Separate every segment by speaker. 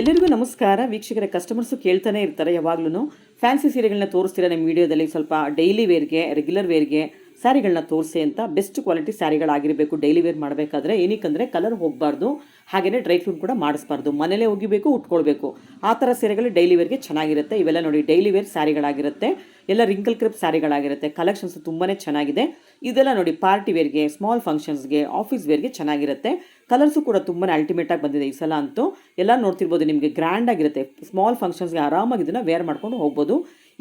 Speaker 1: ಎಲ್ಲರಿಗೂ ನಮಸ್ಕಾರ ವೀಕ್ಷಕರ. ಕಸ್ಟಮರ್ಸು ಕೇಳ್ತಾನೆ ಇರ್ತಾರೆ ಯಾವಾಗ್ಲೂ ಫ್ಯಾನ್ಸಿ ಸೀರೆಗಳನ್ನ ತೋರಿಸ್ತೀರಾ ನಿಮ್ಮ ವಿಡಿಯೋದಲ್ಲಿ, ಸ್ವಲ್ಪ ಡೈಲಿ ವೇರ್ಗೆ ರೆಗ್ಯುಲರ್ ವೇರ್ಗೆ ಸ್ಯಾರಿಗಳನ್ನ ತೋರಿಸಿ ಅಂತ. ಬೆಸ್ಟ್ ಕ್ವಾಲಿಟಿ ಸ್ಯಾರಿಗಳಾಗಿರಬೇಕು ಡೈಲಿ ವೇರ್ ಮಾಡಬೇಕಾದ್ರೆ. ಏನಕ್ಕಂದರೆ ಕಲರ್ ಹೋಗಬಾರ್ದು, ಹಾಗೆಯೇ ಡ್ರೈ ಕ್ಲೀನ್ ಕೂಡ ಮಾಡಿಸ್ಬಾರ್ದು, ಮನೇಲೇ ಒಗಿಬೇಕು, ಉಟ್ಕೊಳ್ಬೇಕು. ಆ ಥರ ಸೀರೆಗಳು ಡೈಲಿ ವೇರ್ಗೆ ಚೆನ್ನಾಗಿರುತ್ತೆ. ಇವೆಲ್ಲ ನೋಡಿ ಡೈಲಿ ವೇರ್ ಸ್ಯಾರಿಗಳಾಗಿರುತ್ತೆ, ಎಲ್ಲ ರಿಂಕಲ್ ಕ್ರಿಪ್ ಸ್ಯಾರಿಗಳಾಗಿರುತ್ತೆ. ಕಲೆಕ್ಷನ್ಸ್ ತುಂಬಾ ಚೆನ್ನಾಗಿದೆ. ಇದೆಲ್ಲ ನೋಡಿ ಪಾರ್ಟಿ ವೇರ್ಗೆ, ಸ್ಮಾಲ್ ಫಂಕ್ಷನ್ಸ್ಗೆ, ಆಫೀಸ್ ವೇರ್ಗೆ ಚೆನ್ನಾಗಿರುತ್ತೆ. ಕಲರ್ಸು ಕೂಡ ತುಂಬಾ ಅಲ್ಟಿಮೇಟಾಗಿ ಬಂದಿದೆ ಈ ಸಲ ಅಂತೂ. ಎಲ್ಲ ನೋಡ್ತಿರ್ಬೋದು, ನಿಮಗೆ ಗ್ರ್ಯಾಂಡ್ ಆಗಿರುತ್ತೆ. ಸ್ಮಾಲ್ ಫಂಕ್ಷನ್ಸ್ಗೆ ಆರಾಮಾಗಿ ಇದನ್ನು ವೇರ್ ಮಾಡ್ಕೊಂಡು ಹೋಗ್ಬೋದು.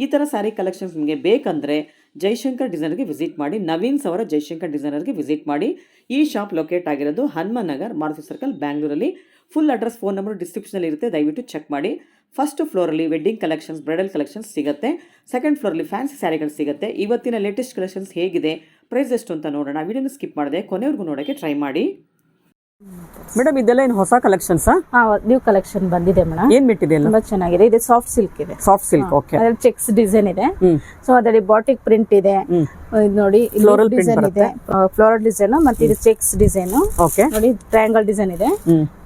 Speaker 1: ಈ ಥರ ಸ್ಯಾರಿ ಕಲೆಕ್ಷನ್ಸ್ ನಿಮಗೆ ಬೇಕಂದರೆ ಜೈಶಂಕರ್ ಡಿಸೈನರ್ಗೆ ವಿಸಿಟ್ ಮಾಡಿ. ನವೀನ್ಸ್ ಅವರ ಜೈಶಂಕರ್ ಡಿಸೈನರ್ಗೆ ವಿಸಿಟ್ ಮಾಡಿ. ಈ ಶಾಪ್ ಲೊಕೇಟ್ ಆಗಿರೋದು ಹನುಮಾನ್ ನಗರ್, ಮಾರುತಿ ಸರ್ಕಲ್, ಬ್ಯಾಂಗ್ಳೂರಲ್ಲಿ. ಫುಲ್ ಅಡ್ರೆಸ್, ಫೋನ್ ನಂಬರ್ ಡಿಸ್ಕ್ರಿಪ್ಷನಲ್ಲಿ ಇರುತ್ತೆ, ದಯವಿಟ್ಟು ಚೆಕ್ ಮಾಡಿ. ಫಸ್ಟ್ ಫ್ಲೋರಲ್ಲಿ ವೆಡ್ಡಿಂಗ್ ಕಲೆಕ್ಷನ್ಸ್, ಬ್ರೈಡಲ್ ಕಲೆಕ್ಷನ್ಸ್ ಸಿಗುತ್ತೆ. ಸೆಕೆಂಡ್ ಫ್ಲೋರಲ್ಲಿ ಫ್ಯಾನ್ಸಿ ಸ್ಯಾರಿಗಳು ಸಿಗುತ್ತೆ. ಇವತ್ತಿನ ಲೇಟೆಸ್ಟ್ ಕಲೆಕ್ಷನ್ಸ್ ಹೇಗಿದೆ, ಪ್ರೈಸ್ ಎಷ್ಟು ಅಂತ ನೋಡೋಣ. ವಿಡಿಯೋನ ಸ್ಕಿಪ್ ಮಾಡಿದೆ ಕೊನೆವರೆಗೂ ನೋಡೋಕ್ಕೆ ಟ್ರೈ ಮಾಡಿ. ಮೇಡಮ್ ಇದೆಲ್ಲ ಏನು ಹೊಸ ಕಲೆಕ್ಷನ್ಸ್?
Speaker 2: ನ್ಯೂ ಕಲೆಕ್ಷನ್ ಬಂದಿದೆ ಮೇಡಮ್.
Speaker 1: ಏನ್ ಮೆಟೀರಿಯಲ್?
Speaker 2: ತುಂಬಾ ಚೆನ್ನಾಗಿದೆ. ಇದು ಸಾಫ್ಟ್ ಸಿಲ್ಕ್ ಇದೆ.
Speaker 1: Soft silk, okay.
Speaker 2: ಅದರಲ್ಲಿ ಚೆಕ್ಸ್ ಡಿಸೈನ್ ಇದೆ. ಸೊ ಅದರಲ್ಲಿ ಬಾಟಿಕ್ ಪ್ರಿಂಟ್ ಇದೆ. ಇದು ನೋಡಿ ಫ್ಲೋರಲ್ ಡಿಸೈನ್ ಇದೆ, ಫ್ಲೋರಲ್ ಡಿಸೈನ್. ಮತ್ತೆ ಇದು ಚೆಕ್ಸ್ ಡಿಸೈನ್, ಓಕೆ. ನೋಡಿ ಟ್ರಯಾಂಗಲ್ ಡಿಸೈನ್ ಇದೆ.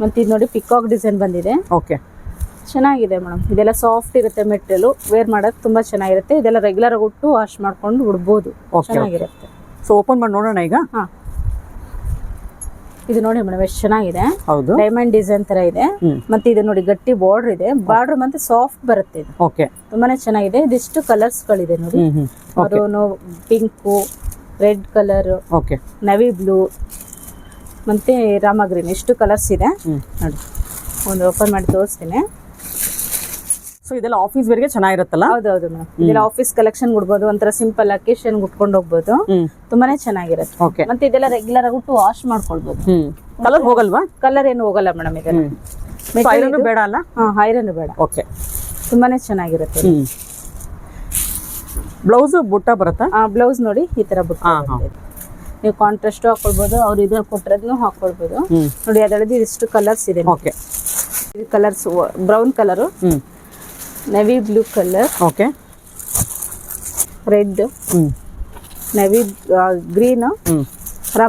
Speaker 2: ಮತ್ತೆ ಇದು ನೋಡಿ ಪಿಕಾಕ್ ಡಿಸೈನ್ ಬಂದಿದೆ, ಓಕೆ. ಚೆನ್ನಾಗಿದೆ ಮೇಡಮ್. ಇದೆಲ್ಲ ಸಾಫ್ಟ್ ಇರುತ್ತೆ ಮೆಟೀರಿಯಲ್, ವೇರ್ ಮಾಡೋದು ತುಂಬಾ ಚೆನ್ನಾಗಿರುತ್ತೆ. ಇದೆಲ್ಲ ರೆಗ್ಯುಲರ್ ಆಗಿ ಉಟ್ಟು ವಾಶ್ ಮಾಡ್ಕೊಂಡು ಉಡ್ಬೋದು, ಚೆನ್ನಾಗಿರುತ್ತೆ.
Speaker 1: ಸೊ ಓಪನ್ ಮಾಡಿ ನೋಡೋಣ ಈಗ.
Speaker 2: ಇದು ನೋಡಿ ಮೇಡಮ್ ಎಷ್ಟು ಚೆನ್ನಾಗಿದೆ.
Speaker 1: ಹೌದು,
Speaker 2: ಡೈಮಂಡ್ ಡಿಸೈನ್ ತರ ಇದೆ. ಮತ್ತೆ ಇದು ನೋಡಿ ಗಟ್ಟಿ ಬಾರ್ಡರ್ ಇದೆ. ಬಾರ್ಡರ್ ಮತ್ತೆ ಸಾಫ್ಟ್ ಬರುತ್ತೆ. ಇದು
Speaker 1: ಓಕೆ,
Speaker 2: ತುಂಬಾನೇ ಚೆನ್ನಾಗಿದೆ. ಇದಿಷ್ಟು ಕಲರ್ಸ್ ಗಳಿದೆ ನೋಡಿ. Maroon, pink, red colour,
Speaker 1: okay,
Speaker 2: navy blue, ಮತ್ತೆ ರಾಮ ಗ್ರೀನ್, ಇಷ್ಟು ಕಲರ್ಸ್ ಇದೆ ನೋಡಿ. ಒಂದು ಓಪನ್ ಮಾಡಿ ತೋರಿಸ್ತೀನಿ.
Speaker 1: ಸೊ ಇದೆಲ್ಲ ಆಫೀಸ್ ವೇರ್ಗೆ ಚೆನ್ನಾಗಿರುತ್ತಲ್ಲ?
Speaker 2: ಹೌದೌದು ಮೇಡಮ್. ಇದೆಲ್ಲ ಆಫೀಸ್ ಕಲೆಕ್ಷನ್ ಉಡ್ಬೋದು, ಒಂಥರ ಸಿಂಪಲ್ ಅಕೇಶನ್ ಉಟ್ಕೊಂಡು ಹೋಗ್ಬೋದು, ತುಂಬಾನೇ ಚೆನ್ನಾಗಿರುತ್ತೆ.
Speaker 1: ಓಕೆ.
Speaker 2: ಮತ್ತೆ ಇದೆಲ್ಲ ರೆಗ್ಯುಲರ್ ಆಗಿ ಉಟ್ಟು ವಾಶ್ ಮಾಡ್ಕೊಳ್ಬೋದು.
Speaker 1: ಕಲರ್ ಹೋಗಲ್ವಾ?
Speaker 2: ಕಲರ್ ಏನು ಹೋಗಲ್ಲ ಮೇಡಮ್. ಇದೆಲ್ಲ
Speaker 1: ಐರನ್ ಬೇಡ ಅಲ್ಲ?
Speaker 2: ಐರನ್ ಬೇಡ,
Speaker 1: ಓಕೆ.
Speaker 2: ತುಂಬಾನೇ ಚೆನ್ನಾಗಿರುತ್ತೆ.
Speaker 1: ಬ್ಲೌಸ್ ಬುಟ್ಟ ಬರುತ್ತಾ?
Speaker 2: ಬ್ಲೌಸ್ ನೋಡಿ ಈ ತರ ಬುಟ್ಟ ಬರುತ್ತೆ. ನೀವು ಕಾಂಟ್ರಾಸ್ಟ್ ಹಾಕೊಳ್ಬೋದು, ಅವ್ರು ಇದ್ರಲ್ಲಿ ಕೊಟ್ಟಿರೋದನ್ನು ಹಾಕೊಳ್ಬೋದು. ನೋಡಿ ಅದರದ್ದು ಇಷ್ಟು ಕಲರ್ಸ್ ಇದೆ.
Speaker 1: ಓಕೆ.
Speaker 2: ಇದು ಕಲರ್ಸ್ ಬ್ರೌನ್ ಕಲರ್, ನವಿ ಬ್ಲೂ ಕಲರ್,
Speaker 1: ಓಕೆ,
Speaker 2: ರೆಡ್, ನವಿ ಗ್ರೀನ್,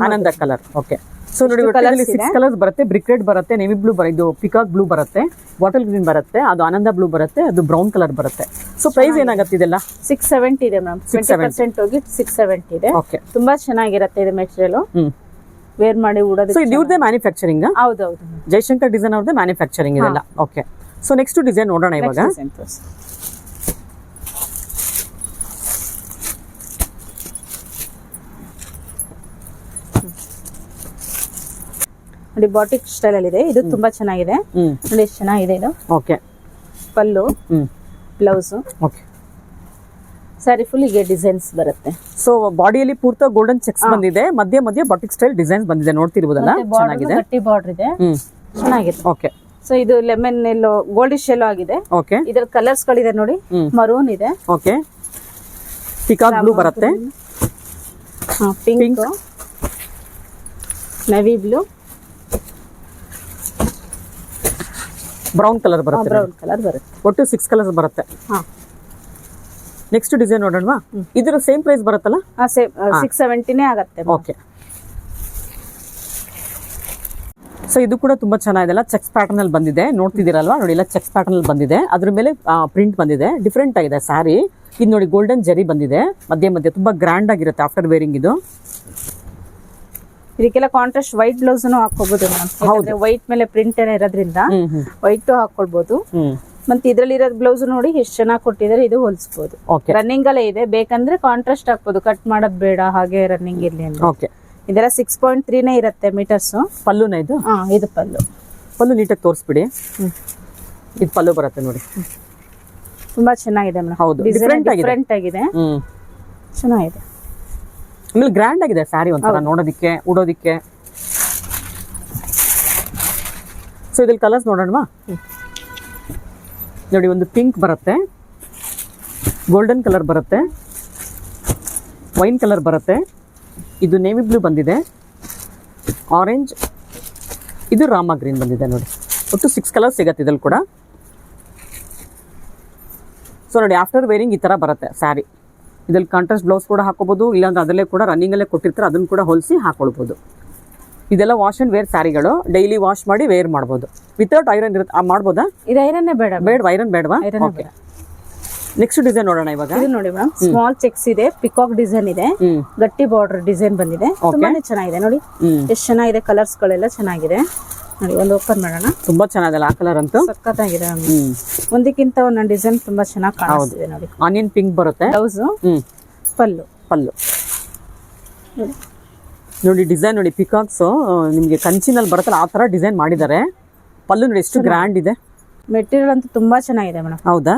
Speaker 1: ಆನಂದ ಕಲರ್, ಓಕೆ. ಸೊ ನೋಡಿ ಒಟ್ಟಿನಲ್ಲಿ 6 ಕಲರ್ಸ್ ಬರುತ್ತೆ. ಬ್ರಿಕ್ ರೆಡ್ ಬರುತ್ತೆ, ನೇವಿ ಬ್ಲೂ ಇದು ಪಿಕಾಕ್ ಬ್ಲೂ ಬರುತ್ತೆ, ಬಾಟಲ್ ಗ್ರೀನ್ ಬರುತ್ತೆ, ಅದು ಆನಂದ ಬ್ಲೂ ಬರುತ್ತೆ, ಅದು ಬ್ರೌನ್ ಕಲರ್ ಬರುತ್ತೆ. ಸೊ ಪ್ರೈಸ್ ಏನಾಗುತ್ತೆ ಇದೆಲ್ಲ?
Speaker 2: 670 ಇದೆ ಮ್ಯಾಮ್. 20% ಹೋಗಿ 670 ಇದೆ.
Speaker 1: ಓಕೆ,
Speaker 2: ತುಂಬಾ ಚೆನ್ನಾಗಿರುತ್ತೆ ಇದು ಮೆಟೀರಿಯಲ್, ವೇರ್ ಮಾಡಿ ಉಡೋದು.
Speaker 1: ಸೊ ಇದು ಇವ್ರದೇ ಮ್ಯಾನುಫ್ಯಾಕ್ಚರಿಂಗ್?
Speaker 2: ಹೌದೌದು,
Speaker 1: ಜೈಶಂಕರ್ ಡಿಸೈನ್ ಅವ್ರದೇ ಮ್ಯಾನುಫ್ಯಾಕ್ಚರಿಂಗ್ ಇದೆಲ್ಲ, ಓಕೆ. ಸೊ ನೆಕ್ಸ್ಟ್ ಡಿಸೈನ್ ನೋಡೋಣ ಇವಾಗ.
Speaker 2: ನೋಡಿ ಬಾಟಿಕ್ ಸ್ಟೈಲ್ ಅಲ್ಲಿ ಇದೆ. ಇದು ತುಂಬಾ ಚೆನ್ನಾಗಿದೆ ನೋಡಿ, ಎಷ್ಟು ಚೆನ್ನಾಗಿದೆ ಇದು.
Speaker 1: ಓಕೆ.
Speaker 2: ಪಲ್ಲು, ಬ್ಲೌಸ್,
Speaker 1: ಓಕೆ.
Speaker 2: ಸ್ಯಾರಿ ಫುಲ್ ಹೀಗೆ ಡಿಸೈನ್ಸ್ ಬರುತ್ತೆ.
Speaker 1: ಸೊ ಬಾಡಿಯಲ್ಲಿ ಪೂರ್ತಿ ಗೋಲ್ಡನ್ ಚೆಕ್ಸ್ ಬಂದಿದೆ, ಮಧ್ಯ ಮಧ್ಯ ಬಾಟಿಕ್ ಸ್ಟೈಲ್ ಡಿಸೈನ್ಸ್ ಬಂದಿದೆ, ನೋಡ್ತಿರ್ಬೋದಲ್ಲ, ಚೆನ್ನಾಗಿದೆ.
Speaker 2: ಗಟ್ಟಿ ಬಾರ್ಡರ್ ಇದೆ, ಚೆನ್ನಾಗಿದೆ.
Speaker 1: ಓಕೆ.
Speaker 2: ಸೊ ಇದು ಲೆಮನ್ ಎಲ್ಲೋ, ಗೋಲ್ಡಿಶ್ ಎಲ್ಲೋ ಆಗಿದೆ.
Speaker 1: ಓಕೆ.
Speaker 2: ಇದರ ಕಲರ್ಸ್ ಗಳಿದೆ ನೋಡಿ. ಮರೂನ್ ಇದೆ,
Speaker 1: ಓಕೆ. ಪಿಕಾಕ್ ಬ್ಲೂ ಬರುತ್ತೆ,
Speaker 2: pink, navy blue,
Speaker 1: brown colour ಬರುತ್ತೆ.
Speaker 2: ಬ್ರೌನ್ ಕಲರ್ ಬರುತ್ತೆ.
Speaker 1: ಒಟ್ಟು 6 ಕಲರ್ಸ್ ಬರುತ್ತೆ. ನೆಕ್ಸ್ಟ್ ಡಿಸೈನ್ ನೋಡೋಣವಾ? ಇದರ ಸೇಮ್ ಪ್ರೈಸ್ ಬರುತ್ತಲ್ಲ?
Speaker 2: 670 ಆಗುತ್ತೆ.
Speaker 1: ಓಕೆ. ಸೊ ಇದು ಕೂಡ ತುಂಬಾ ಚೆನ್ನಾಗಿದೆ, ಚೆಕ್ಸ್ ಪ್ಯಾಟರ್ನ್ ಅಲ್ಲಿ ಬಂದಿದೆ, ನೋಡ್ತಿದ್ದೀರಲ್ವಾ? ನೋಡಿ ಎಲ್ಲ ಚೆಕ್ಸ್ ಪ್ಯಾಟರ್ನ್ ಅಲ್ಲಿ ಬಂದಿದೆ, ಅದ್ರ ಮೇಲೆ ಪ್ರಿಂಟ್ ಬಂದಿದೆ, ಡಿಫ್ರೆಂಟ್ ಆಗಿದೆ ಸ್ಯಾರಿ. ಇದು ನೋಡಿ ಗೋಲ್ಡನ್ ಜರಿ ಬಂದಿದೆ ಮಧ್ಯ ಮಧ್ಯ, ತುಂಬಾ ಗ್ರ್ಯಾಂಡ್ ಆಗಿರುತ್ತೆ ಆಫ್ಟರ್ ವೇರಿಂಗ್ ಇದು.
Speaker 2: ಇದಕ್ಕೆಲ್ಲ ಕಾಂಟ್ರಾಸ್ಟ್ ವೈಟ್ ಬ್ಲೌಸ್ ಹಾಕೋಬಹುದು ಮೇಡಮ್. ವೈಟ್ ಮೇಲೆ ಪ್ರಿಂಟ್ ಏನೋ ಇರೋದ್ರಿಂದ ವೈಟ್ ಹಾಕೊಳ್ಬಹುದು. ಮತ್ತೆ ಇದ್ರಲ್ಲಿ ಇರೋ ಬ್ಲೌಸ್ ನೋಡಿ ಎಷ್ಟು ಚೆನ್ನಾಗಿ ಕೊಟ್ಟಿದ್ದಾರೆ, ಇದು ಹೊಲಿಸಬಹುದು. ರನ್ನಿಂಗ್ ಅಲ್ಲೇ ಇದೆ, ಬೇಕಂದ್ರೆ ಕಾಂಟ್ರಾಸ್ಟ್ ಹಾಕ್ಬೋದು, ಕಟ್ ಮಾಡೋದ್ ಬೇಡ, ಹಾಗೆ ರನ್ನಿಂಗ್ ಇರ್ಲಿ ಅಂತ.
Speaker 1: ಓಕೆ.
Speaker 2: ಇದೆಲ್ಲ 6.3 ಇರುತ್ತೆ ಮೀಟರ್ಸ್.
Speaker 1: ಪಲ್ಲುನ ಇದು?
Speaker 2: ಇದು ಪಲ್ಲು.
Speaker 1: ಪಲ್ಲು ನೀಟಾಗಿ ತೋರಿಸ್ಬಿಡಿ. ಇದು ಪಲ್ಲು ಬರುತ್ತೆ ನೋಡಿ,
Speaker 2: ತುಂಬಾ ಚೆನ್ನಾಗಿದೆ ಮೇಡಮ್.
Speaker 1: ಹೌದು, ಡಿಫ್ರೆಂಟ್ ಆಗಿದೆ,
Speaker 2: ಚೆನ್ನಾಗಿದೆ.
Speaker 1: ಆಮೇಲೆ ಗ್ರ್ಯಾಂಡ್ ಆಗಿದೆ ಸ್ಯಾರಿ, ಒಂಥರ ನೋಡೋದಿಕ್ಕೆ, ಉಡೋದಿಕ್ಕೆ. ಸೊ ಇದ್ರಲ್ಲಿ ಕಲರ್ಸ್ ನೋಡೋಣವಾ? ನೋಡಿ, ಒಂದು ಪಿಂಕ್ ಬರುತ್ತೆ, ಗೋಲ್ಡನ್ ಕಲರ್ ಬರುತ್ತೆ, ವೈನ್ ಕಲರ್ ಬರುತ್ತೆ, ಇದು ನೇವಿ ಬ್ಲೂ ಬಂದಿದೆ, ಆರೆಂಜ್, ಇದು ರಾಮ ಗ್ರೀನ್ ಬಂದಿದೆ ನೋಡಿ. ಒಟ್ಟು 6 ಕಲರ್ ಸಿಗತ್ತೆ ಇದ್ರಲ್ಲಿ ಕೂಡ. ಸೊ ನೋಡಿ ಆಫ್ಟರ್ ವೇರಿಂಗ್ ಈ ತರ ಬರುತ್ತೆ ಸ್ಯಾರಿ. ಇದ್ರಲ್ಲಿ ಕಾಂಟ್ರಾಸ್ಟ್ ಬ್ಲೌಸ್ ಕೂಡ ಹಾಕೋಬಹುದು, ಇಲ್ಲಾಂದ್ರೆ ಅದರಲ್ಲೇ ಕೂಡ ರನ್ನಿಂಗ್ ಅಲ್ಲೇ ಕೊಟ್ಟಿರ್ತಾರೆ, ಅದನ್ನ ಕೂಡ ಹೊಲಿಸಿ ಹಾಕೊಳ್ಬಹುದು. ಇದೆಲ್ಲ ವಾಶ್ ಅಂಡ್ ವೇರ್ ಸ್ಯಾರಿಗಳು, ಡೈಲಿ ವಾಶ್ ಮಾಡಿ ವೇರ್ ಮಾಡ್ಬೋದು. ವಿತೌಟ್ ಐರನ್ ಇರುತ್ತೆ, ಮಾಡ್ಬೋದಾ?
Speaker 2: ಇದು ಐರನ್ನೇ ಬೇಡ.
Speaker 1: ಬೇಡವಾ? ಐರನ್ ಬೇಡವಾ? ಓಕೆ, ನೆಕ್ಸ್ಟ್ ಡಿಸೈನ್ ನೋಡೋಣ ಇವಾಗ.
Speaker 2: ಇದು ನೋಡಿ ಮೇಡಮ್, ಸ್ಮಾಲ್ ಚೆಕ್ಸ್ ಇದೆ, ಪಿಕಾಕ್ ಡಿಸೈನ್ ಇದೆ, ಗಟ್ಟಿ ಬಾರ್ಡರ್ ಡಿಸೈನ್ ಬಂದಿದೆ, ತುಂಬಾನೇ ಚೆನ್ನಾಗಿದೆ ನೋಡಿ. ಎಷ್ಟು ಚೆನ್ನಾಗಿದೆ, ಕಲರ್ಸ್ ಗಳೆಲ್ಲ ಚೆನ್ನಾಗಿದೆ ನೋಡಿ. ಒಂದು ಓಪನ್ ಮಾಡೋಣ.
Speaker 1: ತುಂಬಾ ಚೆನ್ನಾಗಿದೆ ಆ ಕಲರ್ ಅಂತೂ,
Speaker 2: ಸಖತ್ತಾಗಿದೆ. ಒಂದಕ್ಕಿಂತ ಒಂದೊಂದು ಡಿಸೈನ್ ತುಂಬಾ ಚೆನ್ನಾಗಿ ಕಾಣಿಸ್ತಿದೆ ನೋಡಿ.
Speaker 1: ಆನಿಯನ್ ಪಿಂಕ್ ಬರುತ್ತೆ
Speaker 2: ಬ್ಲೌಸ್, ಪಲ್ಲು
Speaker 1: ನೋಡಿ. ಡಿಸೈನ್ ನೋಡಿ, ಪಿಕಾಕ್ಸ್ ನಿಮಗೆ ಕಂಚಿನಲ್ಲಿ ಬರುತ್ತಲ್ಲ ಆ ತರ ಡಿಸೈನ್ ಮಾಡಿದ್ದಾರೆ. ಪಲ್ಲು ನೋಡಿ ಎಷ್ಟು ಗ್ರ್ಯಾಂಡ್ ಇದೆ.
Speaker 2: ಮೆಟೀರಿಯಲ್ ಅಂತೂ ತುಂಬಾ ಚೆನ್ನಾಗಿದೆ ಮೇಡಮ್.
Speaker 1: ಹೌದಾ?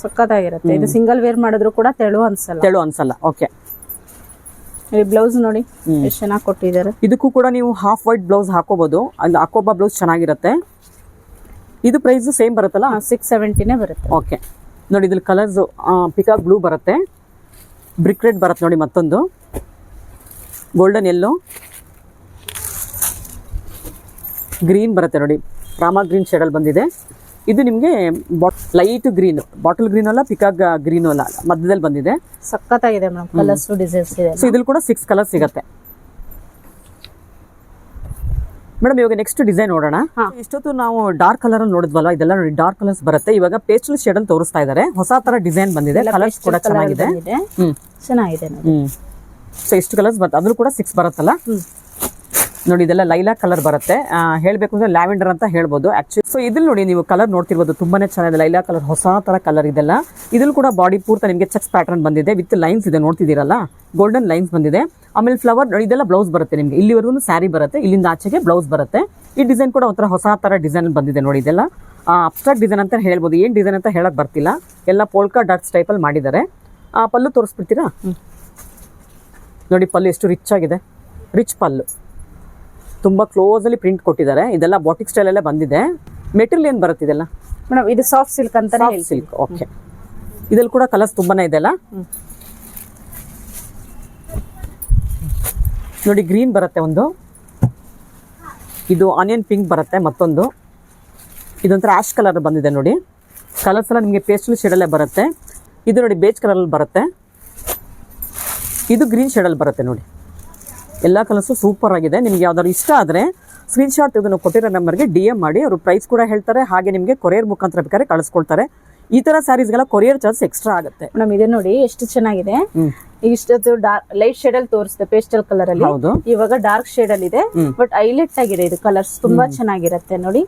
Speaker 2: ಸಖತ್ತಾಗಿರುತ್ತೆ. ಇದು ಸಿಂಗಲ್ ವೇರ್ ಮಾಡಿದ್ರು ಕೂಡ ತೆಳು ಅನ್ಸಲ್ಲ.
Speaker 1: ಓಕೆ,
Speaker 2: ಬ್ಲೌಸ್ ನೋಡಿ ಎಷ್ಟು ಚೆನ್ನಾಗಿ ಕೊಟ್ಟಿದ್ದಾರೆ.
Speaker 1: ಇದಕ್ಕೂ ಕೂಡ ನೀವು ಹಾಫ್ ವೈಟ್ ಬ್ಲೌಸ್ ಹಾಕೋಬಹುದು. ಅಲ್ಲಿ ಅಕೋಬಾ ಬ್ಲೌಸ್ ಚೆನ್ನಾಗಿರುತ್ತೆ. ಇದು ಪ್ರೈಸ್ ಸೇಮ್ ಬರುತ್ತಲ್ಲ,
Speaker 2: 670 ಬರುತ್ತೆ.
Speaker 1: ಓಕೆ ನೋಡಿ, ಇದ್ರಲ್ಲಿ ಕಲರ್ಸ್ ಪಿಕಾಕ್ ಬ್ಲೂ ಬರುತ್ತೆ, ಬ್ರಿಕ್ ರೆಡ್ ಬರುತ್ತೆ ನೋಡಿ, ಮತ್ತೊಂದು ಗೋಲ್ಡನ್ ಯೆಲ್ಲೋ, ಗ್ರೀನ್ ಬರುತ್ತೆ ನೋಡಿ, ರಾಮಾ ಗ್ರೀನ್ ಶೇಡಲ್ಲಿ ಬಂದಿದೆ. ಇದು ನಿಮಗೆ ಲೈಟ್ ಗ್ರೀನ್, ಬಾಟಲ್ ಗ್ರೀನ್ ಅಲ್ಲ, ಪಿಕಾಕ್ ಗ್ರೀನ್ ಅಲ್ಲ, ಮಧ್ಯದಲ್ಲಿ ಬಂದಿದೆ.
Speaker 2: ಸಖತ್ತಾಗಿದೆ ಮೇಡಮ್, ಕಲರ್ಸ್ ಡಿಸೈನ್ಸ್ ಇದೆ.
Speaker 1: ಸೊ ಇದ್ರಲ್ಲಿ ಕೂಡ 6 ಕಲರ್ ಸಿಗುತ್ತೆ ಮೇಡಮ್. ಇವಾಗ ನೆಕ್ಸ್ಟ್ ಡಿಸೈನ್ ನೋಡೋಣ. ಇಷ್ಟೊತ್ತು ನಾವು ಡಾರ್ಕ್ ಕಲರ್ ಅಲ್ಲಿ ನೋಡಿದ್ವಲ್ಲ, ಇದೆಲ್ಲ ನೋಡಿ ಡಾರ್ಕ್ ಕಲರ್ಸ್ ಬರುತ್ತೆ. ಇವಾಗ ಪೇಸ್ಟಲ್ ಶೇಡ್ ಅಲ್ಲಿ ತೋರಿಸ್ತಾ ಇದ್ದಾರೆ. ಹೊಸ ತರ ಡಿಸೈನ್ ಬಂದಿದೆ, ಕಲರ್ಸ್ ಕೂಡ ಚೆನ್ನಾಗಿದೆ.
Speaker 2: ಚೆನ್ನಾಗಿದೆ ನೋಡಿ.
Speaker 1: ಸೊ ಎಷ್ಟು ಕಲರ್ಸ್ ಬರುತ್ತೆ, ಅದ್ರೂ ಕೂಡ 6 ಬರುತ್ತಲ್ಲ ನೋಡಿ. ಇದೆಲ್ಲ ಲೈಲಾಕ್ ಕಲರ್ ಬರುತ್ತೆ, ಹೇಳ್ಬೇಕು ಅಂದ್ರೆ ಲ್ಯಾವೆಂಡರ್ ಅಂತ ಹೇಳ್ಬೋದು ಆಕ್ಚುಲಿ. ಸೊ ಇದ್ರಲ್ಲಿ ನೋಡಿ ನೀವು ಕಲರ್ ನೋಡ್ತಿರ್ಬೋದು, ತುಂಬಾನೇ ಚೆನ್ನಾಗಿದೆ. ಲೈಲಾಕ್ ಕಲರ್, ಹೊಸ ತರ ಕಲರ್ ಇದೆಲ್ಲ. ಇದ್ರಲ್ಲಿ ಕೂಡ ಬಾಡಿ ಪೂರ್ತಿ ನಿಮಗೆ ಚೆಕ್ಸ್ ಪ್ಯಾಟರ್ನ್ ಬಂದಿದೆ, ವಿತ್ ಲೈನ್ಸ್ ಇದೆ, ನೋಡ್ತಿದ್ದೀರಲ್ಲ, ಗೋಲ್ಡನ್ ಲೈನ್ಸ್ ಬಂದಿದೆ. ಆಮೇಲೆ ಫ್ಲವರ್, ಇದೆಲ್ಲ ಬ್ಲೌಸ್ ಬರುತ್ತೆ ನಿಮಗೆ. ಇಲ್ಲಿವರೆಗೂ ಸ್ಯಾರಿ ಬರುತ್ತೆ, ಇಲ್ಲಿಂದ ಆಚೆಗೆ ಬ್ಲೌಸ್ ಬರುತ್ತೆ. ಈ ಡಿಸೈನ್ ಕೂಡ ಒಂಥರ ಹೊಸ ತರ ಡಿಸೈನ್ ಬಂದಿದೆ ನೋಡಿ. ಇದೆಲ್ಲ ಅಬ್ಸ್ಟ್ರಾಕ್ಟ್ ಡಿಸೈನ್ ಅಂತ ಹೇಳ್ಬೋದು, ಏನ್ ಡಿಸೈನ್ ಅಂತ ಹೇಳಕ್ ಬರ್ತಿಲ್ಲ. ಎಲ್ಲ ಪೋಲ್ಕಾ ಡಾಟ್ಸ್ ಟೈಪ್ ಅಲ್ಲಿ ಮಾಡಿದ್ದಾರೆ. ಪಲ್ಲು ತೋರಿಸ್ಬಿಡ್ತೀರಾ ನೋಡಿ. ಪಲ್ಲು ಎಷ್ಟು ರಿಚ್ ಆಗಿದೆ, ರಿಚ್ ಪಲ್ಲು, ತುಂಬಾ ಕ್ಲೋಸ್ ಅಲ್ಲಿ ಪ್ರಿಂಟ್ ಕೊಟ್ಟಿದ್ದಾರೆ. ಇದೆಲ್ಲ ಬಾಟಿಕ್ ಸ್ಟೈಲ್ ಅಲ್ಲೇ ಬಂದಿದೆ. ಮೆಟೀರಿಯಲ್ ಏನ್ ಬರುತ್ತೆ ಇದೆಲ್ಲ
Speaker 2: ಮೇಡಮ್? ಇದು ಸಾಫ್ಟ್ ಸಿಲ್ಕ್ ಅಂತ.
Speaker 1: Silk, okay. ಇದ್ರಲ್ಲಿ ಕೂಡ ಕಲರ್ಸ್ ತುಂಬಾನೇ ಇದೆಲ್ಲ ನೋಡಿ. ಗ್ರೀನ್ ಬರುತ್ತೆ ಒಂದು, ಇದು ಆನಿಯನ್ ಪಿಂಕ್ ಬರುತ್ತೆ ಮತ್ತೊಂದು, ಇದೊಂಥರ ಆಶ್ ಕಲರ್ ಬಂದಿದೆ ನೋಡಿ. ಕಲರ್ಸ್ ಎಲ್ಲ ನಿಮಗೆ ಪೇಸ್ಟಲ್ ಶೇಡಲ್ಲೇ ಬರುತ್ತೆ. ಇದು ನೋಡಿ ಬೇಜ್ ಕಲರಲ್ಲಿ ಬರುತ್ತೆ, ಇದು ಗ್ರೀನ್ ಶೇಡಲ್ಲಿ ಬರುತ್ತೆ ನೋಡಿ. ಎಲ್ಲ ಕಲರ್ಸು ಸೂಪರ್ ಆಗಿದೆ. ನಿಮ್ಗೆ ಯಾವ್ದಾದ್ರು ಇಷ್ಟ ಆದರೆ ಸ್ಕ್ರೀನ್ಶಾಟ್ ಇದನ್ನು ಕೊಟ್ಟಿರೋ ನಂಬರ್ಗೆ DM ಮಾಡಿ, ಅವರು ಪ್ರೈಸ್ ಕೂಡ ಹೇಳ್ತಾರೆ, ಹಾಗೆ ನಿಮಗೆ ಕೊರಿಯರ್ ಮುಖಾಂತರ ಬೇಕಾದ್ರೆ ಕಳಿಸ್ಕೊಳ್ತಾರೆ. ಈ ತರ ಸ್ಯಾರೀಸ್ಗೆಲ್ಲ ಕೊರಿಯರ್ ಚಾರ್ಜ್ ಎಕ್ಸ್ಟ್ರಾ ಆಗುತ್ತೆ.
Speaker 2: ಮೇಡಮ್ ಇದು ನೋಡಿ ಎಷ್ಟು ಚೆನ್ನಾಗಿದೆ. ಇಷ್ಟೊತ್ತು ಲೈಟ್ ಶೇಡ್ ಅಲ್ಲಿ ತೋರಿಸಿದೆ, ಪೇಸ್ಟಲ್ ಕಲರ್ ಅಲ್ಲಿ. ಇವಾಗ ಡಾರ್ಕ್ ಶೇಡ್ ಅಲ್ಲಿ ಇದೆ, ಬಟ್ ಹೈಲೈಟ್ ಆಗಿದೆ. ಇದು ಕಲರ್ಸ್ ತುಂಬಾ ಚೆನ್ನಾಗಿರುತ್ತೆ ನೋಡಿ.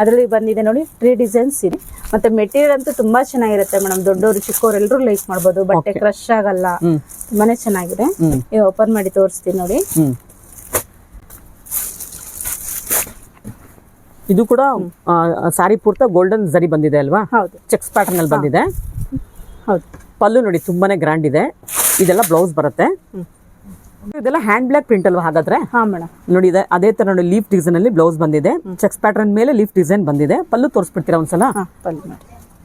Speaker 2: ಅದರಲ್ಲಿ ಬಂದಿದೆ ನೋಡಿ 3 ಡಿಸೈನ್ಸ್ ಇದೆ. ಮತ್ತೆ ಮೆಟೀರಿಯಲ್ ಅಂತೂ ತುಂಬಾ ಚೆನ್ನಾಗಿರುತ್ತೆ ಮೇಡಮ್. ದೊಡ್ಡವರು ಚಿಕ್ಕವರು ಎಲ್ಲರೂ ಲೈಕ್ ಮಾಡಬಹುದು, ಬಟ್ಟೆ ಕ್ರಶ್ ಆಗಲ್ಲ, ತುಂಬಾನೇ ಚೆನ್ನಾಗಿದೆ. ಓಪನ್ ಮಾಡಿ ತೋರಿಸ್ತೀನಿ ನೋಡಿ.
Speaker 1: ಇದು ಕೂಡ ಸ್ಯಾರಿ ಪೂರ್ತ ಗೋಲ್ಡನ್ ಜರಿ ಬಂದಿದೆ ಅಲ್ವಾ?
Speaker 2: ಹೌದು,
Speaker 1: ಚೆಕ್ಸ್ ಪ್ಯಾಟರ್ನ್ ಅಲ್ಲಿ ಬಂದಿದೆ.
Speaker 2: ಹೌದು.
Speaker 1: ಪಲ್ಲು ನೋಡಿ ತುಂಬಾನೇ ಗ್ರ್ಯಾಂಡ್ ಇದೆ. ಇದೆಲ್ಲ ಬ್ಲೌಸ್ ಬರುತ್ತೆ. ಇದೆಲ್ಲ ಹ್ಯಾಂಡ್ ಬ್ಲಾಕ್ ಪ್ರಿಂಟ್ ಅಲ್ವಾ ಹಾಗಾದ್ರೆ?
Speaker 2: ಹಾ ಮೇಡಮ್.
Speaker 1: ನೋಡಿ ಅದೇ ತರ ನೋಡಿ ಲೀಫ್ ಡಿಸೈನ್ ಅಲ್ಲಿ ಬ್ಲೌಸ್ ಬಂದಿದೆ. ಚೆಕ್ಸ್ ಪ್ಯಾಟರ್ನ್ ಮೇಲೆ ಲೀಫ್ ಡಿಸೈನ್ ಬಂದಿದೆ. ಪಲ್ಲು ತೋರಿಸ್ಬಿಡ್ತೀರಾ ಒಂದ್ಸಲ?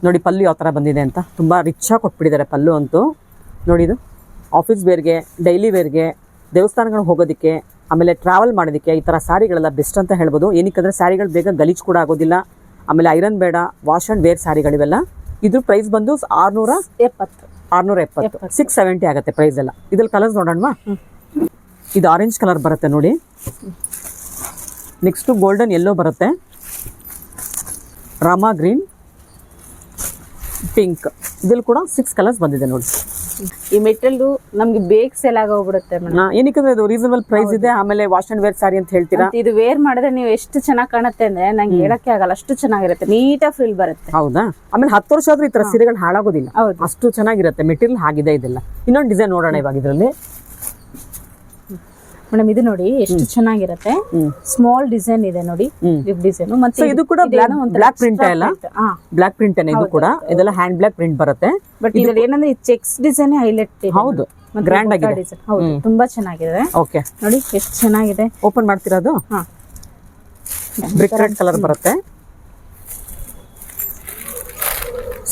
Speaker 1: ನೋಡಿ ಪಲ್ಲು ಯಾವ ತರ ಬಂದಿದೆ ಅಂತ. ತುಂಬಾ ರಿಚ್ ಆಗಿ ಕೊಟ್ಬಿಟ್ಟಿದ್ದಾರೆ ಪಲ್ಲು ಅಂತೂ. ನೋಡಿ ಇದು ಆಫೀಸ್ ವೇರ್ಗೆ, ಡೈಲಿ ವೇರ್ಗೆ, ದೇವಸ್ಥಾನಗಳಿಗೆ ಹೋಗೋದಕ್ಕೆ, ಆಮೇಲೆ ಟ್ರಾವೆಲ್ ಮಾಡೋದಕ್ಕೆ ಈ ತರ ಸ್ಯಾರಿಗಳೆಲ್ಲ ಬೆಸ್ಟ್ ಅಂತ ಹೇಳ್ಬೋದು. ಏನಕ್ಕಂದ್ರೆ ಸ್ಯಾರಿಗಳು ಬೇಗ ಗಲೀಜ್ ಕೂಡ ಆಗೋದಿಲ್ಲ. ಆಮೇಲೆ ಐರನ್ ಬೇಡ, ವಾಶ್ ಅಂಡ್ ವೇರ್ ಸ್ಯಾರಿಗಳಿವೆಲ್ಲ. ಇದ್ರ ಪ್ರೈಸ್ ಬಂದು 670, 670 ಆಗುತ್ತೆ ಪ್ರೈಸ್ ಎಲ್ಲ. ಇದ್ರಲ್ಲಿ ಕಲರ್ಸ್ ನೋಡೋಣವಾ? ಇದು ಆರೆಂಜ್ ಕಲರ್ ಬರುತ್ತೆ ನೋಡಿ. ನೆಕ್ಸ್ಟ್ ಗೋಲ್ಡನ್ ಯೆಲ್ಲೋ ಬರುತ್ತೆ, ರಾಮಾ ಗ್ರೀನ್, ಪಿಂಕ್. ಇದ್ರಲ್ಲಿ ಕೂಡ 6 ಕಲರ್ಸ್ ಬಂದಿದೆ ನೋಡಿ.
Speaker 2: ಈ ಮೆಟೀರಿಯಲ್ ನಮ್ಗೆ ಬೇಗ ಸೇಲ್ ಆಗೋಗ್ಬಿಡುತ್ತೆ ಮೇಡಮ್.
Speaker 1: ಏನಕ್ಕಂದ್ರೆ ಇದು ರೀಸನಬಲ್ ಪ್ರೈಸ್ ಇದೆ. ಆಮೇಲೆ ವಾಶ್ ಅಂಡ್ ವೇರ್ ಸ್ಯಾರಿ ಅಂತ ಹೇಳ್ತೀರಾ.
Speaker 2: ಇದು ವೇರ್ ಮಾಡಿದ್ರೆ ನೀವು ಎಷ್ಟು ಚೆನ್ನಾಗಿ ಕಾಣುತ್ತೆ ಅಂದ್ರೆ ನಂಗೆ ಹೇಳಕ್ಕೆ ಆಗಲ್ಲ, ಅಷ್ಟು ಚೆನ್ನಾಗಿರುತ್ತೆ. ನೀಟಾಗಿ ಫೀಲ್ ಬರುತ್ತೆ.
Speaker 1: ಹೌದಾ? ಆಮೇಲೆ 10 ವರ್ಷ ಆದ್ರೂ ಈ ತರ ಸೀರೆಗಳು ಹಾಳಾಗೋದಿಲ್ಲ, ಅಷ್ಟು ಚೆನ್ನಾಗಿರುತ್ತೆ. ಮೆಟೀರಿಯಲ್ ಆಗಿದೆ ಇದೆಲ್ಲ. ಇನ್ನೊಂದು ಡಿಸೈನ್ ನೋಡೋಣ ಇವಾಗ ಇದರಲ್ಲಿ.
Speaker 2: ಮೇಡಮ್ ಇದು ನೋಡಿ ಎಷ್ಟು ಚೆನ್ನಾಗಿರುತ್ತೆ. ಸ್ಮಾಲ್ ಡಿಸೈನ್ ಇದೆ ನೋಡಿ, ಡಿಸೈನ್. ಮತ್ತೆ
Speaker 1: ಇದು ಕೂಡ ಬ್ಲಾಕ್ ಪ್ರಿಂಟ್ ಅಲ್ಲ? ಬ್ಲಾಕ್ ಪ್ರಿಂಟ್ ಇದು ಕೂಡ. ಇದೆಲ್ಲ ಹ್ಯಾಂಡ್ ಬ್ಲಾಕ್ ಪ್ರಿಂಟ್ ಬರುತ್ತೆ.
Speaker 2: ಬಟ್ ಇದ್ರಲ್ಲಿ ಏನಂದ್ರೆ ಚೆಕ್ಸ್ ಡಿಸೈನ್ ಹೈಲೈಟ್.
Speaker 1: ಹೌದು, ಗ್ರ್ಯಾಂಡ್ ಆಗಿದೆ.
Speaker 2: ಹೌದು, ತುಂಬಾ ಚೆನ್ನಾಗಿದೆ.
Speaker 1: ಓಕೆ,
Speaker 2: ನೋಡಿ ಎಷ್ಟು ಚೆನ್ನಾಗಿದೆ.
Speaker 1: ಓಪನ್ ಮಾಡ್ತಿರೋದು ಬ್ರಿಕ್ ರೆಡ್ ಕಲರ್ ಬರುತ್ತೆ.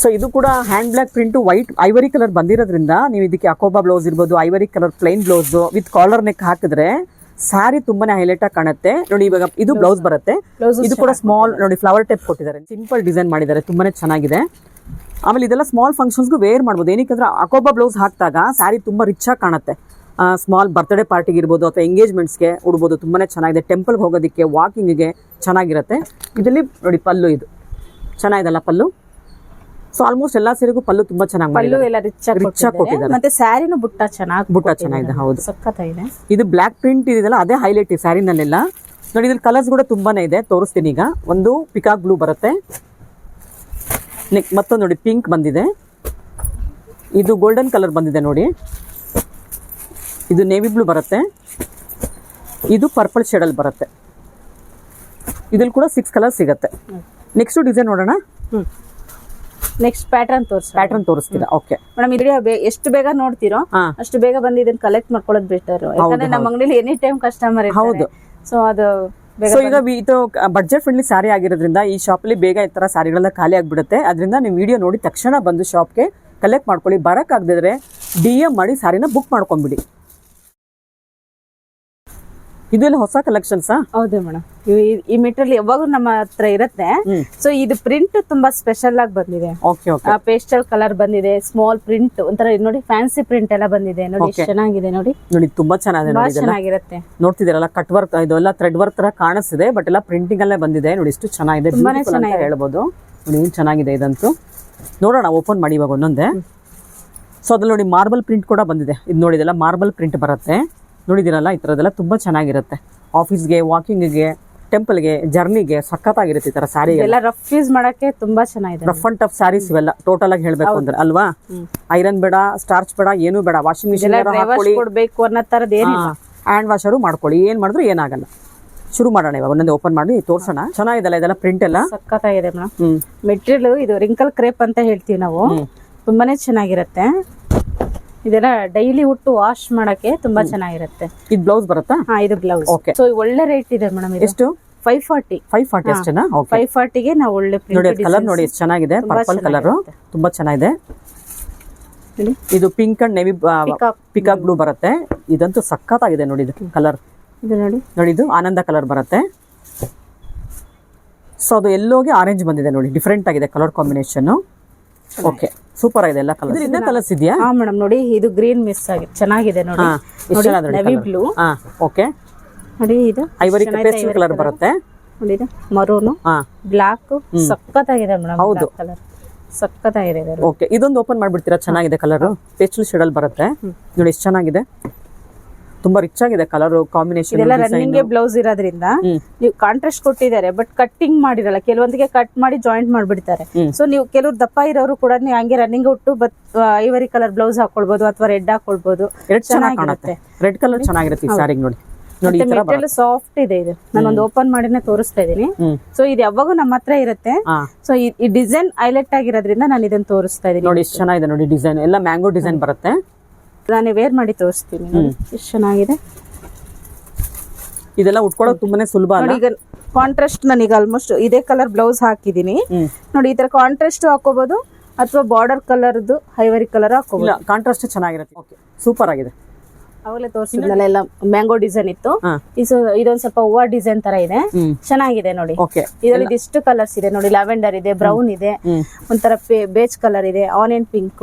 Speaker 1: ಸೊ ಇದು ಕೂಡ hand block print white ivory colour ಬಂದಿರೋದ್ರಿಂದ ನೀವು ಇದಕ್ಕೆ ಅಕೋಬಾ ಬ್ಲೌಸ್ ಇರ್ಬೋದು, ivory colour plain blouse with collar neck ಹಾಕಿದ್ರೆ ಸ್ಯಾರಿ ತುಂಬಾನೇ ಹೈಲೈಟ್ ಆಗಿ ಕಾಣುತ್ತೆ ನೋಡಿ. ಇವಾಗ ಇದು ಬ್ಲೌಸ್ ಬರುತ್ತೆ. ಇದು ಕೂಡ ಸ್ಮಾಲ್ ನೋಡಿ ಫ್ಲವರ್ ಟೈಪ್ ಕೊಟ್ಟಿದ್ದಾರೆ, ಸಿಂಪಲ್ ಡಿಸೈನ್ ಮಾಡಿದ್ದಾರೆ, ತುಂಬಾನೇ ಚೆನ್ನಾಗಿದೆ. ಆಮೇಲೆ ಇದೆಲ್ಲ ಸ್ಮಾಲ್ ಫಂಕ್ಷನ್ಸ್ಗೂ ವೇರ್ ಮಾಡ್ಬೋದು. ಏನಕ್ಕಂದ್ರೆ ಅಕೋಬಾ ಬ್ಲೌಸ್ ಹಾಕಿದಾಗ ಸ್ಯಾರಿ ತುಂಬಾ ರಿಚ್ ಆಗಿ ಕಾಣುತ್ತೆ. ಸ್ಮಾಲ್ ಬರ್ತ್ಡೇ ಪಾರ್ಟಿಗೆ ಇರ್ಬೋದು ಅಥವಾ ಎಂಗೇಜ್ಮೆಂಟ್ಸ್ಗೆ ಉಡ್ಬೋದು. ತುಂಬಾ ಚೆನ್ನಾಗಿದೆ. ಟೆಂಪಲ್ಗೆ ಹೋಗೋದಕ್ಕೆ, ವಾಕಿಂಗಿಗೆ ಚೆನ್ನಾಗಿರುತ್ತೆ. ಇದರಲ್ಲಿ ನೋಡಿ ಪಲ್ಲು, ಇದು ಚೆನ್ನಾಗಿದಲ್ಲ ಪಲ್ಲು. ಸೊ ಆಲ್ಮೋಸ್ಟ್ ಎಲ್ಲಾ ಸೀರೆಗೂ ಪಲ್ಲು ತುಂಬಾ ಚೆನ್ನಾಗಿ
Speaker 2: ಪಲ್ಲು ಎಲ್ಲ ರಿಚ್ ಆಗಿ ಕೊಟ್ಟಿದ್ದಾರೆ. ಮತ್ತೆ ಸ್ಯಾರಿನೂ ಬುಟ್ಟ ಚೆನ್ನಾಗಿದೆ.
Speaker 1: ಹೌದು,
Speaker 2: ಸಕ್ಕತ್ತಾಗಿದೆ.
Speaker 1: ಇದು ಬ್ಲಾಕ್ ಪ್ರಿಂಟ್ ಇದೆಯಲ್ಲ ಅದೇ ಹೈಲೈಟ್ ಈ ಸ್ಯಾರಿನಲ್ಲೆಲ್ಲ. ನೋಡಿ ಇದ್ರಲ್ಲಿ ಕಲರ್ಸ್ ಕೂಡ ತುಂಬಾನೇ ಇದೆ, ತೋರಿಸ್ತೀನಿ ಈಗ. ಒಂದು ಪಿಕಾಕ್ ಬ್ಲೂ ಬರುತ್ತೆ, ಮತ್ತೊಂದು ನೋಡಿ ಪಿಂಕ್ ಬಂದಿದೆ, ಇದು ಗೋಲ್ಡನ್ ಕಲರ್ ಬಂದಿದೆ ನೋಡಿ, ಇದು ನೇವಿ ಬ್ಲೂ ಬರುತ್ತೆ, ಇದು ಪರ್ಪಲ್ ಶೇಡಲ್ಲಿ ಬರುತ್ತೆ. ಇದ್ರಲ್ಲಿ ಕೂಡ 6 ಕಲರ್ ಸಿಗುತ್ತೆ. ನೆಕ್ಸ್ಟ್ ಡಿಸೈನ್ ನೋಡೋಣ.
Speaker 2: ನೆಕ್ಸ್ಟ್ ಪ್ಯಾಟರ್ನ್
Speaker 1: ತೋರಿಸ್ತೀರಾ? ಓಕೆ
Speaker 2: ಮೇಡಮ್, ಇದು ಎಷ್ಟು ಬೇಗ ನೋಡ್ತೀರೋ ಅಷ್ಟು ಬೇಗ ಬಂದು ಇದನ್ನ ಕಲೆಕ್ಟ್ ಮಾಡ್ಕೊಳ್ಳೋದು ಬೆಟರ್. ಯಾಕಂದ್ರೆ ನಮ್ಮ ಅಂಗಡಿಲಿ ಎನಿ ಟೈಮ್ ಕಸ್ಟಮರ್ ಇರ್ತಾರೆ. ಸೊ ಅದು
Speaker 1: ಸೊ ಈಗ ಇದು ಬಡ್ಜೆಟ್ ಫ್ರೆಂಡ್ಲಿ ಸ್ಯಾರಿ ಆಗಿರೋದ್ರಿಂದ ಈ ಶಾಪಲ್ಲಿ ಬೇಗ ಈ ತರ ಸ್ಯಾರಿಗಳೆಲ್ಲ ಖಾಲಿ ಆಗ್ಬಿಡುತ್ತೆ. ಅದರಿಂದ ನೀವು ವಿಡಿಯೋ ನೋಡಿ ತಕ್ಷಣ ಬಂದು ಶಾಪ್ಗೆ ಕಲೆಕ್ಟ್ ಮಾಡ್ಕೊಳ್ಳಿ. ಬರಕ್ಕಾಗದಿದ್ರೆ DM ಮಾಡಿ ಸ್ಯಾರಿನ ಬುಕ್ ಮಾಡ್ಕೊಂಡ್ಬಿಡಿ. ಇದೆಲ್ಲ ಹೊಸ ಕಲೆಕ್ಷನ್ಸ್.
Speaker 2: ಹೌದು ಮೇಡಮ್, ಈ ಮೆಟೀರಿಯಲ್ ಯಾವಾಗೂ ನಮ್ಮ ಹತ್ರ ಇರುತ್ತೆ. ಸೊ ಇದು ಪ್ರಿಂಟ್ ತುಂಬಾ ಸ್ಪೆಷಲ್ ಆಗಿ ಬಂದಿದೆ. ಪೇಸ್ಟಲ್ ಕಲರ್ ಬಂದಿದೆ, ಸ್ಮಾಲ್ ಪ್ರಿಂಟ್, ಒಂಥರ ನೋಡಿ ಫ್ಯಾನ್ಸಿ ಪ್ರಿಂಟ್ ಎಲ್ಲ ಬಂದಿದೆ. ನೋಡಿ ಎಷ್ಟು ಚೆನ್ನಾಗಿದೆ ನೋಡಿ.
Speaker 1: ನೋಡಿ ತುಂಬಾ
Speaker 2: ಚೆನ್ನಾಗಿರುತ್ತೆ.
Speaker 1: ನೋಡ್ತಿದ್ದೀರಲ್ಲ, ಕಟ್ ವರ್ಕ್ ಇದೆಲ್ಲ ಥ್ರೆಡ್ ವರ್ಕ್ ತರ ಕಾಣಿಸ್ತಿದೆ, ಬಟ್ ಎಲ್ಲ ಪ್ರಿಂಟಿಂಗ್ ಅಲ್ಲೇ ಬಂದಿದೆ. ನೋಡಿ ಎಷ್ಟು ಚೆನ್ನಾಗಿದೆ, ಹೇಳ್ಬೋದು. ನೋಡಿ ಚೆನ್ನಾಗಿದೆ ಇದಂತೂ. ನೋಡೋಣ, ಓಪನ್ ಮಾಡಿ ಇವಾಗ ಒಂದೊಂದೇ. ಸೊ ಅದ್ರಲ್ಲಿ ನೋಡಿ ಮಾರ್ಬಲ್ ಪ್ರಿಂಟ್ ಕೂಡ ಬಂದಿದೆ. ಇದು ನೋಡಿದೆಲ್ಲ ಮಾರ್ಬಲ್ ಪ್ರಿಂಟ್ ಬರುತ್ತೆ. ನೋಡಿದಿರಲ್ಲ, ಈ ಥರದ್ದೆಲ್ಲ ತುಂಬ ಚೆನ್ನಾಗಿರುತ್ತೆ. ಆಫೀಸ್ಗೆ, ವಾಕಿಂಗ್ಗೆ, ಟೆಂಪಲ್ಗೆ, ಜರ್ನಿಗೆ ಸಖತ್ತಾಗಿರುತ್ತೆ ಈ ಥರ ಸ್ಯಾರಿ.
Speaker 2: ಎಲ್ಲ ರಫ್ ಯೂಸ್ ಮಾಡಕ್ಕೆ ತುಂಬಾ ಚೆನ್ನಾಗಿದೆ.
Speaker 1: ರಫ್ ಅಂಡ್ ಟಫ್ ಸ್ಯಾರೀಸ್ ಇವೆಲ್ಲ ಟೋಟಲ್ ಆಗಿ ಹೇಳ್ಬೇಕು ಅಂದ್ರೆ ಅಲ್ವಾ. ಐರನ್ ಬೇಡ, ಸ್ಟಾರ್ಚ್ ಬೇಡ, ಏನು ಬೇಡ. ವಾಷಿಂಗ್ ಮಿಷಿನ್
Speaker 2: ಕೊಡ್ಬೇಕು ಅನ್ನೋ ತರದ್ ಏನಿಲ್ಲ.
Speaker 1: ಹ್ಯಾಂಡ್ ವಾಷರು ಮಾಡ್ಕೊಳ್ಳಿ, ಏನ್ ಮಾಡಿದ್ರು ಏನಾಗಲ್ಲ. ಶುರು ಮಾಡೋಣ ಇವಾಗ, ಒಂದೊಂದು ಓಪನ್ ಮಾಡಿ ತೋರ್ಸೋಣ. ಚೆನ್ನಾಗಿದಲ್ಲ ಇದೆಲ್ಲ ಪ್ರಿಂಟ್ ಎಲ್ಲ
Speaker 2: ಸಖತ್ತಾಗಿದೆ ಮೇಡಮ್. ಮೆಟೀರಿಯಲ್ ಇದು ರಿಂಕಲ್ ಕ್ರೇಪ್ ಅಂತ ಹೇಳ್ತೀವಿ ನಾವು. ತುಂಬಾನೇ ಚೆನ್ನಾಗಿರುತ್ತೆ. ಇದೆಲ್ಲ ಡೈಲಿ ಉಟ್ಟು ವಾಶ್ ಮಾಡಕ್ಕೆ ತುಂಬಾ ಚೆನ್ನಾಗಿರುತ್ತೆ.
Speaker 1: ಇದು ಬ್ಲೌಸ್ ಬರುತ್ತಾ?
Speaker 2: ಇದು ಬ್ಲೌಸ್. ಓಕೆ. ಸೊ ಒಳ್ಳೆ ರೇಟ್ ಇದೆ ಮೇಡಮ್.
Speaker 1: ಎಷ್ಟು? 540 ಅಷ್ಟೇನಾ?
Speaker 2: 540ಗೆ ನಾವು ಒಳ್ಳೆ
Speaker 1: ನೋಡಿ. ಕಲರ್ ನೋಡಿ ಎಷ್ಟು ಚೆನ್ನಾಗಿದೆ, ಪರ್ಪಲ್ ಕಲರ್ ತುಂಬಾ ಚೆನ್ನಾಗಿದೆ. ಇದು pink and navy peacock blue ಬರುತ್ತೆ. ಇದಂತೂ ಸಖತ್ತಾಗಿದೆ ನೋಡಿ. ಇದು ಕಲರ್
Speaker 2: ಇದು
Speaker 1: ನೋಡಿ, ಇದು ಆನಂದ ಕಲರ್ ಬರುತ್ತೆ. ಸೊ ಅದು ಎಲ್ಲೋಗೆ ಆರೆಂಜ್ ಬಂದಿದೆ ನೋಡಿ, ಡಿಫ್ರೆಂಟ್ ಆಗಿದೆ ಕಲರ್ ಕಾಂಬಿನೇಷನ್. ಓಕೆ, ಸೂಪರ್ ಆಗಿದೆ ಎಲ್ಲ ಕಲರ್. ಇನ್ನೂ ಕಲರ್ಸ್ ಇದೆಯಾ?
Speaker 2: ಹಾ ಮೇಡಮ್, ನೋಡಿ ಇದು ಗ್ರೀನ್ ಮಿಸ್ ಆಗಿದೆ, ಚೆನ್ನಾಗಿದೆ ನೋಡಿ. Navy blue.
Speaker 1: ಓಕೆ,
Speaker 2: ನೋಡಿ ಇದು
Speaker 1: ಐವರಿ ಪೇಸ್ಟಲ್ ಕಲರ್ ಬರುತ್ತೆ.
Speaker 2: ನೋಡಿ ಇದು ಮರೂನ್, ಬ್ಲಾಕ್, ಸಕ್ಕತ್ತಾಗಿದೆ ಮೇಡಮ್. ಹೌದು, ಕಲರ್ ಸಕ್ಕತ್ತಾಗಿದೆ.
Speaker 1: ಓಕೆ, ಇದೊಂದು ಓಪನ್ ಮಾಡ್ಬಿಡ್ತೀರಾ? ಚೆನ್ನಾಗಿದೆ ಕಲರ್, ಪೇಸ್ಟಲ್ ಶೇಡ್ ಅಲ್ಲಿ ಬರುತ್ತೆ. ನೋಡಿ ಎಷ್ಟು ಚೆನ್ನಾಗಿದೆ, ತುಂಬಾ ರಿಚ್ ಆಗಿದೆ ಕಲರ್ ಕಾಂಬಿನೇಷನ್.
Speaker 2: ಇದೆಲ್ಲ ರನ್ನಿಂಗ್ ಬ್ಲೌಸ್ ಇರೋದ್ರಿಂದ ನೀವು ಕಾಂಟ್ರಾಸ್ಟ್ ಕೊಟ್ಟಿದ್ದಾರೆ, ಬಟ್ ಕಟ್ಟಿಂಗ್ ಮಾಡಿರಲ್ಲ. ಕೆಲವೊಂದಿಗೆ ಕಟ್ ಮಾಡಿ ಜಾಯಿಂಟ್ ಮಾಡ್ಬಿಡ್ತಾರೆ. ಸೊ ನೀವು ಕೆಲವ್ರು ದಪ್ಪ ಇರೋರು ಕೂಡ ನೀವು ಹಂಗೆ ರನ್ನಿಂಗ್ ಉಟ್ಟು ಐವರಿ ಕಲರ್ ಬ್ಲೌಸ್ ಹಾಕೊಳ್ಬಹುದು ಅಥವಾ ರೆಡ್ ಹಾಕೊಳ್ಬಹುದು.
Speaker 1: ಚೆನ್ನಾಗಿರುತ್ತೆ. ರೆಡ್ ಕಲರ್ ಚೆನ್ನಾಗಿರುತ್ತೆ ಈ ಸ್ಯಾರಿಗೆ. ನೋಡಿ ನೋಡಿ,
Speaker 2: ಮೆಟೀರಿಯಲ್ ಸಾಫ್ಟ್ ಇದೆ. ಇದು ನಾನು ಒಂದು ಓಪನ್ ಮಾಡಿನೇ ತೋರಿಸ್ತಾ ಇದೀನಿ. ಸೊ ಇದು ಯಾವಾಗೂ ನಮ್ಮ ಹತ್ರ ಇರುತ್ತೆ. ಸೊ ಈ ಡಿಸೈನ್ ಹೈಲೈಟ್ ಆಗಿರೋದ್ರಿಂದ ನಾನು ಇದನ್ನ ತೋರಿಸ್ತಾ ಇದೀನಿ.
Speaker 1: ನೋಡಿ ಎಷ್ಟು ಚೆನ್ನಾಗಿದೆ ನೋಡಿ, ಡಿಸೈನ್ ಎಲ್ಲ ಮ್ಯಾಂಗೋ ಡಿಸೈನ್ ಬರುತ್ತೆ.
Speaker 2: ನಾನು ವೇರ್ ಮಾಡಿ ತೋರಿಸ್ತೀನಿ. ಎಷ್ಟು ಚೆನ್ನಾಗಿದೆ.
Speaker 1: ಇದೆಲ್ಲ ಉಟ್ಕೊಳ್ಳೋದು ತುಂಬಾನೇ ಸುಲಭ.
Speaker 2: ಈಗ ಕಾಂಟ್ರಾಸ್ಟ್ ನಾನೀಗ ಆಲ್ಮೋಸ್ಟ್ ಇದೇ ಕಲರ್ ಬ್ಲೌಸ್ ಹಾಕಿದೀನಿ. ನೋಡಿ ಈ ತರ ಕಾಂಟ್ರಾಸ್ಟ್ ಹಾಕೋಬಹುದು ಅಥವಾ ಬಾರ್ಡರ್ ಕಲರ್ದು ಐವರಿ ಕಲರ್ ಹಾಕೋಬಹುದು.
Speaker 1: ಕಾಂಟ್ರಾಸ್ಟ್ ಚೆನ್ನಾಗಿರುತ್ತೆ. ಓಕೆ, ಸೂಪರ್ ಆಗಿದೆ.
Speaker 2: ಅವಾಗಲೇ ತೋರಿಸಿದ್ನಲ್ಲ, ಎಲ್ಲ ಮ್ಯಾಂಗೋ ಡಿಸೈನ್ ಇತ್ತು. ಇದೊಂದ್ ಸ್ವಲ್ಪ ಹೂವಾ ಡಿಸೈನ್ ತರ ಇದೆ, ಚೆನ್ನಾಗಿದೆ ನೋಡಿ. ಇದರಲ್ಲಿ ಇಷ್ಟು ಕಲರ್ಸ್ ಇದೆ ನೋಡಿ. ಲ್ಯಾವೆಂಡರ್ ಇದೆ, ಬ್ರೌನ್ ಇದೆ, ಒಂಥರ ಬೇಜ್ ಕಲರ್ ಇದೆ, ಆನಿಯನ್ ಪಿಂಕ್,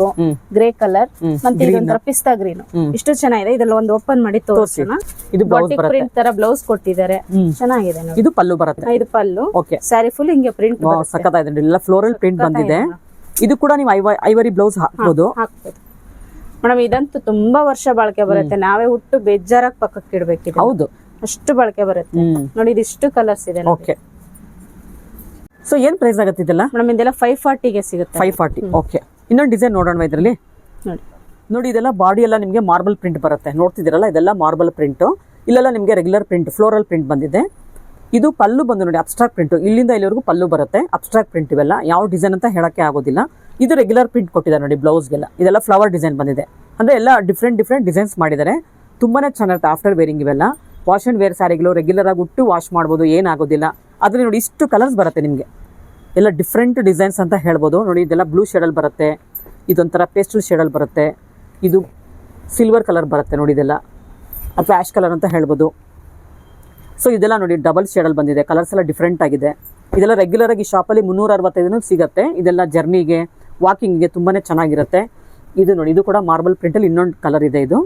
Speaker 2: ಗ್ರೇ ಕಲರ್, ಮತ್ತೆ ಇದೊಂಥರ ಪಿಸ್ತಾ ಗ್ರೀನ್. ಇಷ್ಟು ಚೆನ್ನಾಗಿದೆ. ಇದ್ರಲ್ಲಿ ಒಂದು ಓಪನ್ ಮಾಡಿ ತೋರಿಸೋಣ. ಬಾಟಿಕ್ ಪ್ರಿಂಟ್ ತರ ಬ್ಲೌಸ್ ಕೊಟ್ಟಿದ್ದಾರೆ, ಚೆನ್ನಾಗಿದೆ ನೋಡಿ.
Speaker 1: ಇದು ಪಲ್ಲು ಬರುತ್ತೆ.
Speaker 2: ಇದು ಪಲ್ಲು. ಸ್ಯಾರಿ ಫುಲ್ ಹಿಂಗೆ ಪ್ರಿಂಟ್
Speaker 1: ಸಖತ್ತಾಗಿದೆ. ಎಲ್ಲ ಫ್ಲೋರಲ್ ಪ್ರಿಂಟ್ ಬಂದಿದೆ. ಇದು ಕೂಡ ನೀವು ಐವರಿ ಬ್ಲೌಸ್ ಹಾಕ್ಬೋದು.
Speaker 2: ಮೇಡಮ್ ಇದಂತೂ ತುಂಬಾ ವರ್ಷ ಬಾಳಿಕೆ ಬರುತ್ತೆ. ನಾವೇ ಹುಟ್ಟು ಬೇಜಾರಾಗಿ ಪಕ್ಕಕ್ಕೆ ಇಡ್ಬೇಕಿದೆ.
Speaker 1: ಹೌದು,
Speaker 2: ಅಷ್ಟು ಬಾಳಿಕೆ ಬರುತ್ತೆ ನೋಡಿ. ಇದಿಷ್ಟು ಕಲರ್ಸ್ ಇದೆ.
Speaker 1: ಓಕೆ, ಸೊ ಏನ್ ಪ್ರೈಸ್ ಆಗುತ್ತೆ ಇದೆಲ್ಲ?
Speaker 2: ಮೇಡಮ್ ಇದೆಲ್ಲ 540ಗೆ ಸಿಗುತ್ತೆ.
Speaker 1: 540. ಓಕೆ, ಇನ್ನೊಂದು ಡಿಸೈನ್ ನೋಡೋಣ ಇದರಲ್ಲಿ. ನೋಡಿ ಇದೆಲ್ಲ ಬಾಡಿ ಎಲ್ಲ ನಿಮಗೆ ಮಾರ್ಬಲ್ ಪ್ರಿಂಟ್ ಬರುತ್ತೆ. ನೋಡ್ತಿದ್ದೀರಲ್ಲ, ಇದೆಲ್ಲ ಮಾರ್ಬಲ್ ಪ್ರಿಂಟ್. ಇಲ್ಲೆಲ್ಲ ನಿಮಗೆ ರೆಗ್ಯುಲರ್ ಪ್ರಿಂಟ್, ಫ್ಲೋರಲ್ ಪ್ರಿಂಟ್ ಬಂದಿದೆ. ಇದು ಪಲ್ಲು ಬಂದು ನೋಡಿ ಅಬ್ಸ್ಟ್ರಾಕ್ಟ್ ಪ್ರಿಂಟ್. ಇಲ್ಲಿಂದ ಇಲ್ಲಿವರೆಗೂ ಪಲ್ಲು ಬರುತ್ತೆ. ಅಬ್ಸ್ಟ್ರಾಕ್ಟ್ ಪ್ರಿಂಟ್ ಇವೆಲ್ಲ ಯಾವ ಡಿಸೈನ್ ಅಂತ ಹೇಳಕ್ಕೆ ಆಗೋದಿಲ್ಲ. ಇದು ರೆಗ್ಯುಲರ್ ಪ್ರಿಂಟ್ ಕೊಟ್ಟಿದ್ದಾರೆ ನೋಡಿ ಬ್ಲೌಸ್ಗೆಲ್ಲ. ಇದೆಲ್ಲ ಫ್ಲವರ್ ಡಿಸೈನ್ ಬಂದಿದೆ. ಅಂದ್ರೆ ಎಲ್ಲ ಡಿಫ್ರೆಂಟ್ ಡಿಸೈನ್ಸ್ ಮಾಡಿದ್ದಾರೆ. ತುಂಬಾನೇ ಚೆನ್ನಾಗಿರುತ್ತೆ ಆಫ್ಟರ್ ವೇರಿಂಗ್ ಇವೆಲ್ಲ. ವಾಶ್ ಅಂಡ್ ವೇರ್ ಸ್ಯಾರಿಗಳು ರೆಗ್ಯುಲರ್ ಆಗಿ ಉಟ್ಟು ವಾಶ್ ಮಾಡ್ಬೋದು, ಏನಾಗೋದಿಲ್ಲ. ಅದ್ರಲ್ಲಿ ನೋಡಿ ಇಷ್ಟು ಕಲರ್ಸ್ ಬರುತ್ತೆ ನಿಮಗೆ. ಎಲ್ಲ ಡಿಫ್ರೆಂಟ್ ಡಿಸೈನ್ಸ್ ಅಂತ ಹೇಳ್ಬೋದು. ನೋಡಿ ಇದೆಲ್ಲ ಬ್ಲೂ ಶೇಡಲ್ಲಿ ಬರುತ್ತೆ, ಇದೊಂಥರ ಪೇಸ್ಟಲ್ ಶೇಡಲ್ಲಿ ಬರುತ್ತೆ, ಇದು ಸಿಲ್ವರ್ ಕಲರ್ ಬರುತ್ತೆ ನೋಡಿ ಇದೆಲ್ಲ, ಅಥವಾ ಆ್ಯಶ್ ಕಲರ್ ಅಂತ ಹೇಳ್ಬೋದು. ಸೊ ಇದೆಲ್ಲ ನೋಡಿ ಡಬಲ್ ಶೇಡಲ್ಲಿ ಬಂದಿದೆ. ಕಲರ್ಸ್ ಎಲ್ಲ ಡಿಫ್ರೆಂಟ್ ಆಗಿದೆ. ಇದೆಲ್ಲ ರೆಗ್ಯುಲರ್ ಆಗಿ ಶಾಪಲ್ಲಿ 365 ಸಿಗುತ್ತೆ. ಇದೆಲ್ಲ ಜರ್ನಿಗೆ, ವಾಕಿಂಗ್ಗೆ ತುಂಬಾನೇ ಚೆನ್ನಾಗಿರುತ್ತೆ. ಇದು ನೋಡಿ, ಇದು ಕೂಡ ಮಾರ್ಬಲ್ ಪ್ರಿಂಟಲ್ಲಿ ಇನ್ನೊಂದು ಕಲರ್ ಇದೆ ಇದು.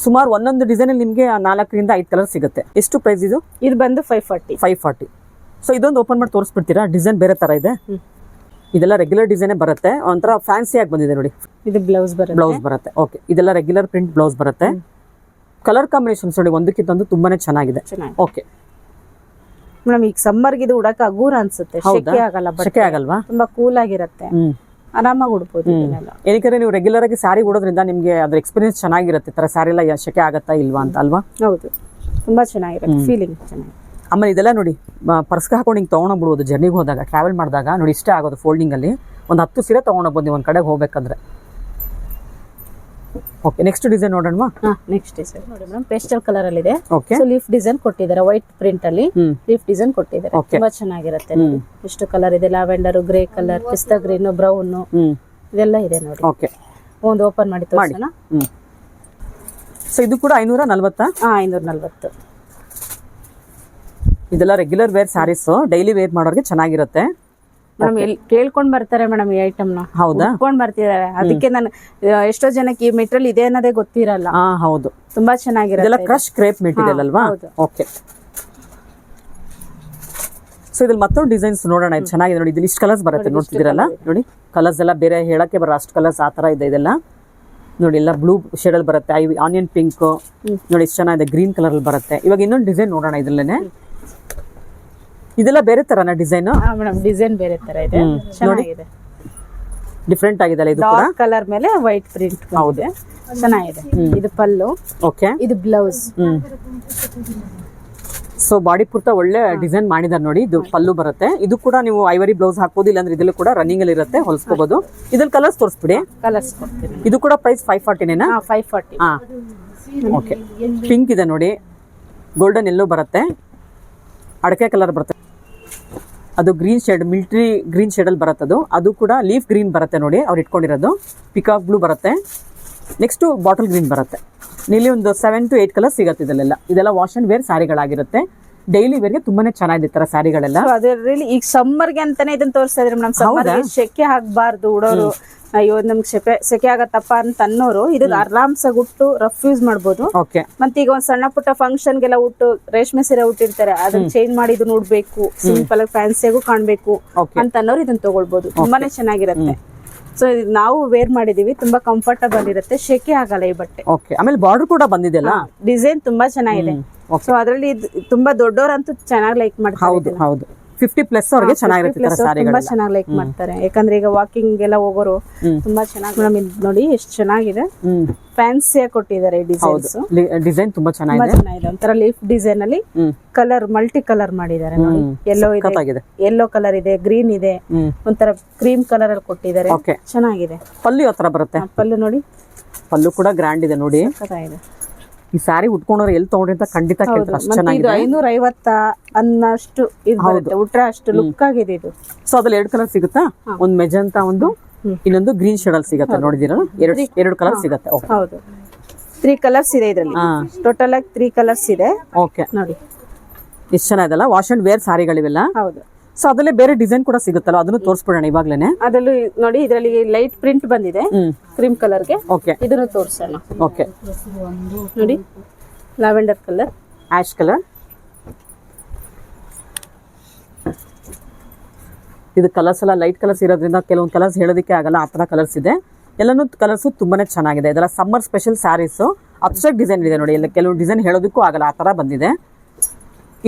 Speaker 1: ಸುಮಾರು ಒಂದೊಂದು ಡಿಸೈನಲ್ಲಿ ನಿಮಗೆ 4 ರಿಂದ 5 ಕಲರ್ ಸಿಗುತ್ತೆ. ಎಷ್ಟು ಪ್ರೈಸ್ ಇದು?
Speaker 2: ಇದು ಬಂದು 540.
Speaker 1: ಸೊ ಇದೊಂದು ಓಪನ್ ಮಾಡಿ ತೋರಿಸ್ಬಿಡ್ತೀರಾ? ಡಿಸೈನ್ ಬೇರೆ ತರ ಇದೆ. ಇದೆಲ್ಲ ರೆಗ್ಯುಲರ್ ಡಿಸೈನೇ ಬರುತ್ತೆ, ಒಂಥರ ಫ್ಯಾನ್ಸಿ ಆಗಿ ಬಂದಿದೆ ನೋಡಿ.
Speaker 2: ಇದು ಬ್ಲೌಸ್ ಬರುತ್ತೆ.
Speaker 1: ಓಕೆ, ಇದೆಲ್ಲ ರೆಗ್ಯುಲರ್ ಪ್ರಿಂಟ್ ಬ್ಲೌಸ್ ಬರುತ್ತೆ. ಕಲರ್ ಕಾಂಬಿನೇಷನ್ಸ್ ನೋಡಿ ಒಂದಕ್ಕಿಂತ ತುಂಬಾನೇ ಚೆನ್ನಾಗಿದೆ. ಓಕೆ
Speaker 2: ಮೇಡಮ್, ಈಗ ಸಮ್ಮರ್ಗೆ ಇದು ಉಡಕ್ಕೆ ಹಗೂರ ಅನ್ಸುತ್ತೆ, ಶೆಕೆ ಆಗಲ್ಲ,
Speaker 1: ಶೆಕೆ ಆಗಲ್ವಾ?
Speaker 2: ತುಂಬಾ ಕೂಲ್ ಆಗಿರುತ್ತೆ, ಆರಾಮಾಗಿ ಉಡ್ಬೋದು.
Speaker 1: ಏನಕ್ಕೆ ನೀವು ರೆಗ್ಯುಲರ್ ಆಗಿ ಸ್ಯಾರಿ ಉಡೋದ್ರಿಂದ ನಿಮ್ಗೆ ಅದ್ರ ಎಕ್ಸ್ಪೀರಿಯನ್ಸ್ ಚೆನ್ನಾಗಿರುತ್ತೆ. ತರ ಸ್ಯಾರಿ ಎಲ್ಲ ಶೆಕೆ ಆಗತ್ತಾ ಇಲ್ವಾ ಅಂತ ಅಲ್ವಾ?
Speaker 2: ಹೌದು, ತುಂಬಾ ಚೆನ್ನಾಗಿರುತ್ತೆ, ಫೀಲಿಂಗ್ ಚೆನ್ನಾಗಿ.
Speaker 1: ಆಮೇಲೆ ಇದೆಲ್ಲ ನೋಡಿ ಪರ್ಸ್ಗೆ ಹಾಕೊಂಡು ಹಿಂಗೆ ತೊಗೊಂಡೋಗ್ಬಿಡ್ಬೋದು. ಜರ್ನಿಗೆ ಹೋದಾಗ, ಟ್ರಾವೆಲ್ ಮಾಡಿದಾಗ ನೋಡಿ ಇಷ್ಟ ಆಗೋದು. ಫೋಲ್ಡಿಂಗಲ್ಲಿ ಒಂದು 10 ಸೀರೆ ತೊಗೊಂಡೋಗ್ಬೋದು ನೀವು ಒಂದು ಕಡೆಗೆ ಹೋಗ್ಬೇಕಂದ್ರೆ. ಓಕೆ, ನೆಕ್ಸ್ಟ್ ಡಿಸೈನ್ ನೋಡೋಣ.
Speaker 2: ನೆಕ್ಸ್ಟ್ ಡಿಸೈನ್ ನೋಡಿ ಮೇಡಮ್, ಪೇಸ್ಟಲ್ ಕಲರ್ ಅಲ್ಲಿ ಇದೆ.
Speaker 1: ಓಕೆ,
Speaker 2: ಸೊ ಲೀಫ್ ಡಿಸೈನ್ ಕೊಟ್ಟಿದ್ದಾರೆ, ವೈಟ್ ಪ್ರಿಂಟ್ ಅಲ್ಲಿ ಲೀಫ್ ಡಿಸೈನ್ ಕೊಟ್ಟಿದ್ದಾರೆ. ತುಂಬಾ ಚೆನ್ನಾಗಿರುತ್ತೆ ನೋಡಿ. ಎಷ್ಟು ಕಲರ್ ಇದೆ, ಲ್ಯಾವೆಂಡರ್, ಗ್ರೇ ಕಲರ್, ಪಿಸ್ತಾ ಗ್ರೀನ್, ಬ್ರೌನ್, ಇದೆಲ್ಲ ಇದೆ ನೋಡಿ.
Speaker 1: ಓಕೆ,
Speaker 2: ಒಂದು ಓಪನ್ ಮಾಡಿ ತೋರಿಸೋಣ.
Speaker 1: ಸೊ ಇದು ಕೂಡ 540.
Speaker 2: 540.
Speaker 1: ಇದೆಲ್ಲ regular wear saris, daily wear ಮಾಡೋರಿಗೆ ಚೆನ್ನಾಗಿರುತ್ತೆ.
Speaker 2: ಮೇಡಮ್ ಕೇಳ್ಕೊಂಡ್ ಬರ್ತಾರೆ ಮೇಡಮ್ ಈ ಐಟಮ್ ನ.
Speaker 1: ಹೌದಾ?
Speaker 2: ಕೇಳ್ಕೊಂಡ್ ಬರ್ತಿದ್ದಾರೆ, ಅದಕ್ಕೆ ನಾನು ಎಷ್ಟೋ ಜನಕ್ಕೆ ಈ ಮೆಟೀರಿಯಲ್ ಇದೆ ಅನ್ನೋದೇ ಗೊತ್ತಿರಲ್ಲ.
Speaker 1: ಹೌದು,
Speaker 2: ತುಂಬಾ ಚೆನ್ನಾಗಿರುತ್ತೆ.
Speaker 1: ಕ್ರಶ್ ಕ್ರೇಪ್ ಮೆಟೀರಿಯಲ್ ಅಲ್ವಾ? ಓಕೆ, ಸೊ ಇದ್ರಲ್ಲಿ ಮತ್ತೊಂದು ಡಿಸೈನ್ಸ್ ನೋಡೋಣ. ಇದು ಚೆನ್ನಾಗಿದೆ ನೋಡಿ. ಇಲ್ಲಿ ಇಷ್ಟು ಕಲರ್ಸ್ ಬರುತ್ತೆ, ನೋಡ್ತಿದ್ದೀರಲ್ಲ ನೋಡಿ. ಕಲರ್ಸ್ ಎಲ್ಲ ಬೇರೆ ಹೇಳಕ್ಕೆ ಬರೋ ಅಷ್ಟು ಕಲರ್ಸ್ ಆ ತರ ಇದೆ. ಇದೆಲ್ಲ ನೋಡಿ, ಎಲ್ಲ ಬ್ಲೂ ಶೇಡ್ ಅಲ್ಲಿ ಬರುತ್ತೆ, ಆನಿಯನ್ ಪಿಂಕ್ ನೋಡಿ, ಇಷ್ಟು ಚೆನ್ನಾಗಿದೆ. ಗ್ರೀನ್ ಕಲರ್ ಅಲ್ಲಿ ಬರುತ್ತೆ. ಇವಾಗ ಇನ್ನೊಂದು ಡಿಸೈನ್ ನೋಡೋಣ ಇದ್ರಲ್ಲೇನೆ. ಇದೆಲ್ಲ ಬೇರೆ ತರನ ಡಿಸೈನ್?
Speaker 2: ಮೇಡಮ್ ಡಿಸೈನ್ ಬೇರೆ ತರ ಇದೆ, ಚೆನ್ನಾಗಿದೆ,
Speaker 1: ಡಿಫ್ರೆಂಟ್ ಆಗಿದೆ ಅಲ್ಲ. ಇದು ಕೂಡ
Speaker 2: ಕಲರ್ ಮೇಲೆ ವೈಟ್ ಪ್ರಿಂಟ್. ಹೌದು, ಚೆನ್ನಾಗಿದೆ. ಇದು ಪಲ್ಲು.
Speaker 1: ಓಕೆ,
Speaker 2: ಇದು ಬ್ಲೌಸ್.
Speaker 1: ಸೊ ಬಾಡಿ ಪೂರ್ತ ಒಳ್ಳೆ ಡಿಸೈನ್ ಮಾಡಿದಾರೆ ನೋಡಿ. ಇದು ಪಲ್ಲು ಬರುತ್ತೆ. ಇದು ಕೂಡ ನೀವು ಐವರಿ ಬ್ಲೌಸ್ ಹಾಕ್ಬೋದು, ಇಲ್ಲಾಂದ್ರೆ ಇದೆಲ್ಲ ಕೂಡ ರನ್ನಿಂಗ್ ಅಲ್ಲಿ ಇರುತ್ತೆ, ಹೊಲಿಸ್ಕೋಬಹುದು. ಇದ್ರಲ್ಲಿ ಕಲರ್ಸ್ ತೋರಿಸ್ಬಿಡಿ.
Speaker 2: ಕಲರ್ಸ್ ಕೊಡ್ತೀನಿ.
Speaker 1: ಇದು ಕೂಡ ಪ್ರೈಸ್ 540.
Speaker 2: 540.
Speaker 1: ಓಕೆ, ಪಿಂಕ್ ಇದೆ ನೋಡಿ, ಗೋಲ್ಡನ್ ಎಲ್ಲೋ ಬರುತ್ತೆ, ಅಡಕೆ ಕಲರ್ ಬರುತ್ತೆ. ಅದು green shade, military green shade ಅಲ್ಲಿ ಬರುತ್ತೆ. ಅದು ಕೂಡ ಲೀಫ್ ಗ್ರೀನ್ ಬರುತ್ತೆ ನೋಡಿ, ಅವ್ರು ಇಟ್ಕೊಂಡಿರೋದು. ಪಿಕಾಕ್ ಬ್ಲೂ ಬರುತ್ತೆ. ನೆಕ್ಸ್ಟ್ ಬಾಟಲ್ ಗ್ರೀನ್ ಬರುತ್ತೆ. ಇಲ್ಲಿ ಒಂದು 7 to 8 ಕಲರ್ ಸಿಗುತ್ತೆ. ಇದೆಲ್ಲ ವಾಶ್ ಅಂಡ್ ವೇರ್ ಸ್ಯಾರಿಗಳಾಗಿರುತ್ತೆ. ಡೈಲಿ ವೇರ್ಗೆ ತುಂಬಾನೇ ಚೆನ್ನಾಗಿದೆ ತರ ಸ್ಯಾರಿಗಳೆಲ್ಲ.
Speaker 2: ಅದರಲ್ಲಿ ಈಗ ಸಮ್ಮರ್ಗೆ ಅಂತಾನೆ ಇದನ್ನ ತೋರಿಸ್ತಾ ಇದ್ರಿ ಮೇಡಮ್. ಸಮ್ಮರ್ಗೆ ಶೆಕೆ ಆಗ್ಬಾರ್ದು ಉಡೋರು, ಅಯ್ಯೋ ನಮ್ಗೆ ಸೆಕೆ ಆಗತ್ತಪ್ಪ ಅಂತ ಅನ್ನೋರು ಇದು ಆರಾಮ್ಸಾಗಿ ಉಟ್ಟು ರಫ್ ಯೂಸ್ ಮಾಡ್ಬೋದು. ಮತ್ತೆ ಈಗ ಒಂದ್ ಸಣ್ಣ ಪುಟ್ಟ ಫಂಕ್ಷನ್ಗೆಲ್ಲ ಉಟ್ಟು ರೇಷ್ಮೆ ಸೀರೆ ಉಟ್ಟಿರ್ತಾರೆ, ಅದನ್ನ ಚೇಂಜ್ ಮಾಡಿ ಇದನ್ನ ಉಡ್ಬೇಕು, ಸಿಂಪಲ್ ಆಗಿ ಫ್ಯಾನ್ಸಿಯಾಗೂ ಕಾಣ್ಬೇಕು ಅಂತ ಅನ್ನೋರು ಇದನ್ನ ತಗೊಳ್ಬಹುದು. ತುಂಬಾನೇ ಚೆನ್ನಾಗಿರುತ್ತೆ. ಸೊ ನಾವು ವೇರ್ ಮಾಡಿದೀವಿ, ತುಂಬಾ ಕಂಫರ್ಟಬಲ್ ಇರುತ್ತೆ, ಶೆಕೆ ಆಗಲ್ಲ ಈ ಬಟ್ಟೆ.
Speaker 1: ಆಮೇಲೆ ಬಾರ್ಡರ್ ಕೂಡ ಬಂದಿದೆಯಲ್ಲ,
Speaker 2: ಡಿಸೈನ್ ತುಂಬಾ ಚೆನ್ನಾಗಿದೆ. ಸೊ ಅದರಲ್ಲಿ ತುಂಬಾ ದೊಡ್ಡವರಂತೂ ಚೆನ್ನಾಗಿ ಲೈಕ್ ಮಾಡ್ತಾರೆ.
Speaker 1: ಹೌದು, 50+ ಅವ್ರಿಗೆ ಚೆನ್ನಾಗಿರುತ್ತೆ.
Speaker 2: ತುಂಬಾ ಚೆನ್ನಾಗಿ ಲೈಕ್ ಮಾಡ್ತಾರೆ, ಯಾಕಂದ್ರೆ ಈಗ ವಾಕಿಂಗ್ ಎಲ್ಲ ಹೋಗೋರು ತುಂಬಾ ಚೆನ್ನಾಗಿ. ಮೇಡಮ್ ಇದು ನೋಡಿ ಎಷ್ಟು ಚೆನ್ನಾಗಿದೆ, ಫ್ಯಾನ್ಸಿಯಾಗಿ ಕೊಟ್ಟಿದ್ದಾರೆ
Speaker 1: ಡಿಸೈನ್. ತುಂಬಾ ಚೆನ್ನಾಗಿದೆ,
Speaker 2: ಒಂಥರ ಲೀಫ್ ಡಿಸೈನ್ ಅಲ್ಲಿ ಕಲರ್ ಮಲ್ಟಿ ಕಲರ್ ಮಾಡಿದ್ದಾರೆ ನೋಡಿ. ಎಲ್ಲೋ ಇದೆ, ಯೆಲ್ಲೋ ಕಲರ್ ಇದೆ, ಗ್ರೀನ್ ಇದೆ, ಒಂಥರ ಕ್ರೀಮ್ ಕಲರ್ ಅಲ್ಲಿ ಕೊಟ್ಟಿದ್ದಾರೆ. ಚೆನ್ನಾಗಿದೆ.
Speaker 1: ಪಲ್ಲು ಯಾವ ತರ ಬರುತ್ತೆ?
Speaker 2: ಪಲ್ಲು ನೋಡಿ,
Speaker 1: ಪಲ್ಲು ಕೂಡ ಗ್ರ್ಯಾಂಡ್ ಇದೆ ನೋಡಿ. ಈ ಸ್ಯಾರಿ ಉಟ್ಕೊಂಡ್ರೆ ಎಲ್ಲಿ ತಗೊಂಡ್ರಿ ಅಂತ ಖಂಡಿತ ಕೇಳ್ತಾರೆ, ಅಷ್ಟು ಚೆನ್ನಾಗಿದೆ.
Speaker 2: 550 ಅನ್ನಷ್ಟು ಇದು ಬರುತ್ತೆ, ಉಟ್ರೆ ಅಷ್ಟು ಲುಕ್ ಆಗಿದೆ ಇದು.
Speaker 1: ಸೊ ಅದ್ರಲ್ಲಿ 2 ಕಲರ್ ಸಿಗುತ್ತಾ? ಒಂದು ಮೆಜಂತಾ, ಒಂದು ಇನ್ನೊಂದು ಗ್ರೀನ್ ಶೇಡ್ ಅಲ್ಲಿ ಸಿಗುತ್ತೆ. ನೋಡಿದಿರ, ಎರಡು ಕಲರ್ ಸಿಗುತ್ತೆ.
Speaker 2: ಹೌದು, 3 ಕಲರ್ಸ್ ಇದೆ ಇದರಲ್ಲಿ. ಟೋಟಲ್ ಆಗಿ 3 ಕಲರ್ಸ್ ಇದೆ.
Speaker 1: ಓಕೆ,
Speaker 2: ನೋಡಿ
Speaker 1: ಎಷ್ಟು ಚೆನ್ನಾಗಿದೆಲ್ಲ. ವಾಶ್ ಅಂಡ್ ವೇರ್ ಸ್ಯಾರಿಗಳಿವೆಲ್ಲ.
Speaker 2: ಹೌದು.
Speaker 1: ಸೊ ಅದಲ್ಲೇ ಬೇರೆ ಡಿಸೈನ್ ಕೂಡ ಸಿಗುತ್ತಲ್ಲ, ಅದನ್ನು ತೋರಿಸ್ಬಿಡೋಣ ಇವಾಗ್ಲೇನೆ.
Speaker 2: ಅದರಲ್ಲೂ ನೋಡಿ, ಇದರಲ್ಲಿ ಲೈಟ್ ಪ್ರಿಂಟ್ ಬಂದಿದೆ ಕ್ರೀಮ್ ಕಲರ್ಗೆ.
Speaker 1: ಓಕೆ,
Speaker 2: ಇದನ್ನು ತೋರಿಸೋಣ.
Speaker 1: ಓಕೆ,
Speaker 2: ನೋಡಿ, ಲ್ಯಾವೆಂಡರ್ ಕಲರ್,
Speaker 1: ಆಶ್ ಕಲರ್. ಇದು ಕಲರ್ಸ್ ಎಲ್ಲ ಲೈಟ್ ಕಲರ್ಸ್ ಇರೋದ್ರಿಂದ ಕೆಲವೊಂದು ಕಲರ್ಸ್ ಹೇಳೋದಕ್ಕೆ ಆಗಲ್ಲ, ಆ ತರ ಕಲರ್ಸ್ ಇದೆ. ಎಲ್ಲಾನು ಕಲರ್ಸ್ ತುಂಬಾನೇ ಚೆನ್ನಾಗಿದೆ. ಇದೆಲ್ಲ summer special saris. Abstract design ಇದೆ ನೋಡಿ, ಎಲ್ಲ ಕೆಲವು ಡಿಸೈನ್ ಹೇಳೋದಕ್ಕೂ ಆಗಲ್ಲ, ಆ ತರ ಬಂದಿದೆ.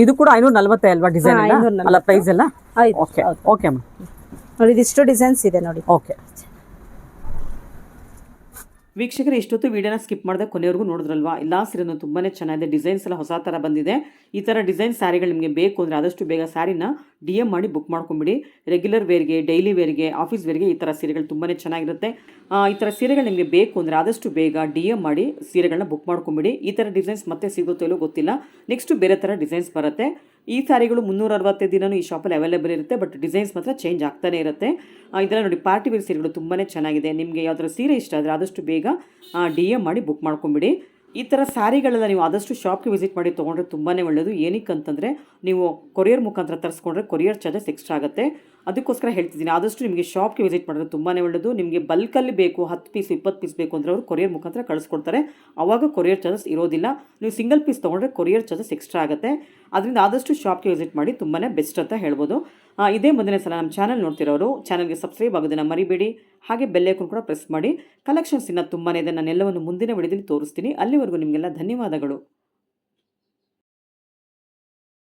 Speaker 1: ಇದು ಕೂಡ 540 ಅಲ್ವಾ ಡಿಸೈನ್ ಅಲ್ಲ? ಪ್ರೈಸ್ ಎಲ್ಲ ಓಕೆ. ಓಕೆ ಅಮ್ಮ,
Speaker 2: ನೋಡಿ ಇದಿಷ್ಟು ಡಿಸೈನ್ಸ್ ಇದೆ ನೋಡಿ.
Speaker 1: ಓಕೆ ವೀಕ್ಷಕರು, ಇಷ್ಟೊತ್ತು ವಿಡಿಯೋನ ಸ್ಕಿಪ್ ಮಾಡಿದೆ ಕೊನೆವರೆಗೂ ನೋಡಿದ್ರಲ್ವಾ? ಎಲ್ಲ ಸೀರೆನೂ ತುಂಬಾ ಚೆನ್ನಾಗಿದೆ. ಡಿಸೈನ್ಸ್ ಎಲ್ಲ ಹೊಸ ಥರ ಬಂದಿದೆ. ಈ ಥರ ಡಿಸೈನ್ ಸ್ಯಾರಿಗಳು ನಿಮಗೆ ಬೇಕು ಅಂದರೆ ಆದಷ್ಟು ಬೇಗ ಸ್ಯಾರಿನ DM ಮಾಡಿ ಬುಕ್ ಮಾಡ್ಕೊಂಬಿಡಿ. ರೆಗ್ಯುಲರ್ ವೇರ್ಗೆ, ಡೈಲಿ ವೇರ್ಗೆ, ಆಫೀಸ್ ವೇರ್ಗೆ ಈ ಥರ ಸೀರೆಗಳು ತುಂಬಾ ಚೆನ್ನಾಗಿರುತ್ತೆ. ಈ ಥರ ಸೀರೆಗಳು ನಿಮಗೆ ಬೇಕು ಅಂದರೆ ಆದಷ್ಟು ಬೇಗ DM ಮಾಡಿ ಸೀರೆಗಳನ್ನ ಬುಕ್ ಮಾಡ್ಕೊಂಬಿಡಿ. ಈ ಥರ ಡಿಸೈನ್ಸ್ ಮತ್ತೆ ಸಿಗುತ್ತೋ ಇಲ್ಲೋ ಗೊತ್ತಿಲ್ಲ. ನೆಕ್ಸ್ಟ್ ಬೇರೆ ಥರ ಡಿಸೈನ್ಸ್ ಬರುತ್ತೆ. ಈ ಸ್ಯಾರಿಗಳು 365 ದಿನವೂ ಈ ಶಾಪಲ್ಲಿ ಅವೈಲೇಬಲ್ ಇರುತ್ತೆ, ಬಟ್ ಡಿಸೈನ್ಸ್ ಮಾತ್ರ ಚೇಂಜ್ ಆಗ್ತಾನೆ ಇರುತ್ತೆ. ಇದೆಲ್ಲ ನೋಡಿ, ಪಾರ್ಟಿ ವೇರ್ ಸೀರೆಗಳು ತುಂಬಾ ಚೆನ್ನಾಗಿದೆ. ನಿಮಗೆ ಯಾವ್ದಾದ್ರು ಸೀರೆ ಇಷ್ಟ ಆದರೆ ಆದಷ್ಟು ಬೇಗ DM ಮಾಡಿ ಬುಕ್ ಮಾಡ್ಕೊಂಬಿಡಿ. ಈ ಥರ ಸ್ಯಾರಿಗಳೆಲ್ಲ ನೀವು ಆದಷ್ಟು ಶಾಪ್ಗೆ ವಿಸಿಟ್ ಮಾಡಿ ತೊಗೊಂಡ್ರೆ ತುಂಬಾ ಒಳ್ಳೆಯದು. ಏನಕ್ಕೆ ಅಂತಂದರೆ ನೀವು ಕೊರಿಯರ್ ಮುಖಾಂತರ ತರಿಸ್ಕೊಂಡ್ರೆ ಕೊರಿಯರ್ ಚಾರ್ಜಸ್ ಎಕ್ಸ್ಟ್ರಾ ಆಗುತ್ತೆ. ಅದಕ್ಕೋಸ್ಕರ ಹೇಳ್ತಿದ್ದೀನಿ, ಆದಷ್ಟು ನಿಮಗೆ ಶಾಪ್ಗೆ ವಿಸಿಟ್ ಮಾಡಿದ್ರೆ ತುಂಬಾ ಒಳ್ಳೆಯದು. ನಿಮಗೆ ಬಲ್ಕಲ್ಲಿ ಬೇಕು 10 ಪೀಸ್ 20 ಪೀಸ್ ಬೇಕು ಅಂದರೆ ಅವರು ಕೊರಿಯರ್ ಮುಖಾಂತರ ಕಳಿಸ್ಕೊಡ್ತಾರೆ. ಆವಾಗ ಕೊರಿಯರ್ ಚಾರ್ಜಸ್ ಇರೋದಿಲ್ಲ. ನೀವು ಸಿಂಗಲ್ ಪೀಸ್ ತೊಗೊಂಡ್ರೆ ಕೊರಿಯರ್ ಚಾರ್ಜಸ್ ಎಕ್ಸ್ಟ್ರಾ ಆಗುತ್ತೆ. ಅದರಿಂದ ಆದಷ್ಟು ಶಾಪ್ಗೆ ವಿಸಿಟ್ ಮಾಡಿ ತುಂಬಾ ಬೆಸ್ಟ್ ಅಂತ ಹೇಳ್ಬೋದು. ಇದೇ ಮೊದಲನೇ ಸಲ ನಮ್ಮ ಚಾನಲ್ ನೋಡ್ತಿರೋರು ಚಾನಲ್ಗೆ ಸಬ್ಸ್ಕ್ರೈಬ್ ಆಗೋದನ್ನು ಮರಿಬೇಡಿ. ಹಾಗೆ ಬೆಲ್ ಐಕಾನ್ ಕೂಡ ಪ್ರೆಸ್ ಮಾಡಿ. ಕಲೆಕ್ಷನ್ಸ್ ಇನ್ನೂ ತುಂಬಾ ಇದೆ, ನಾನೆಲ್ಲವನ್ನು ಮುಂದಿನ ವಿಡಿಯೋದಲ್ಲಿ ತೋರಿಸ್ತೀನಿ. ಅಲ್ಲಿವರೆಗೂ ನಿಮಗೆಲ್ಲ ಧನ್ಯವಾದಗಳು.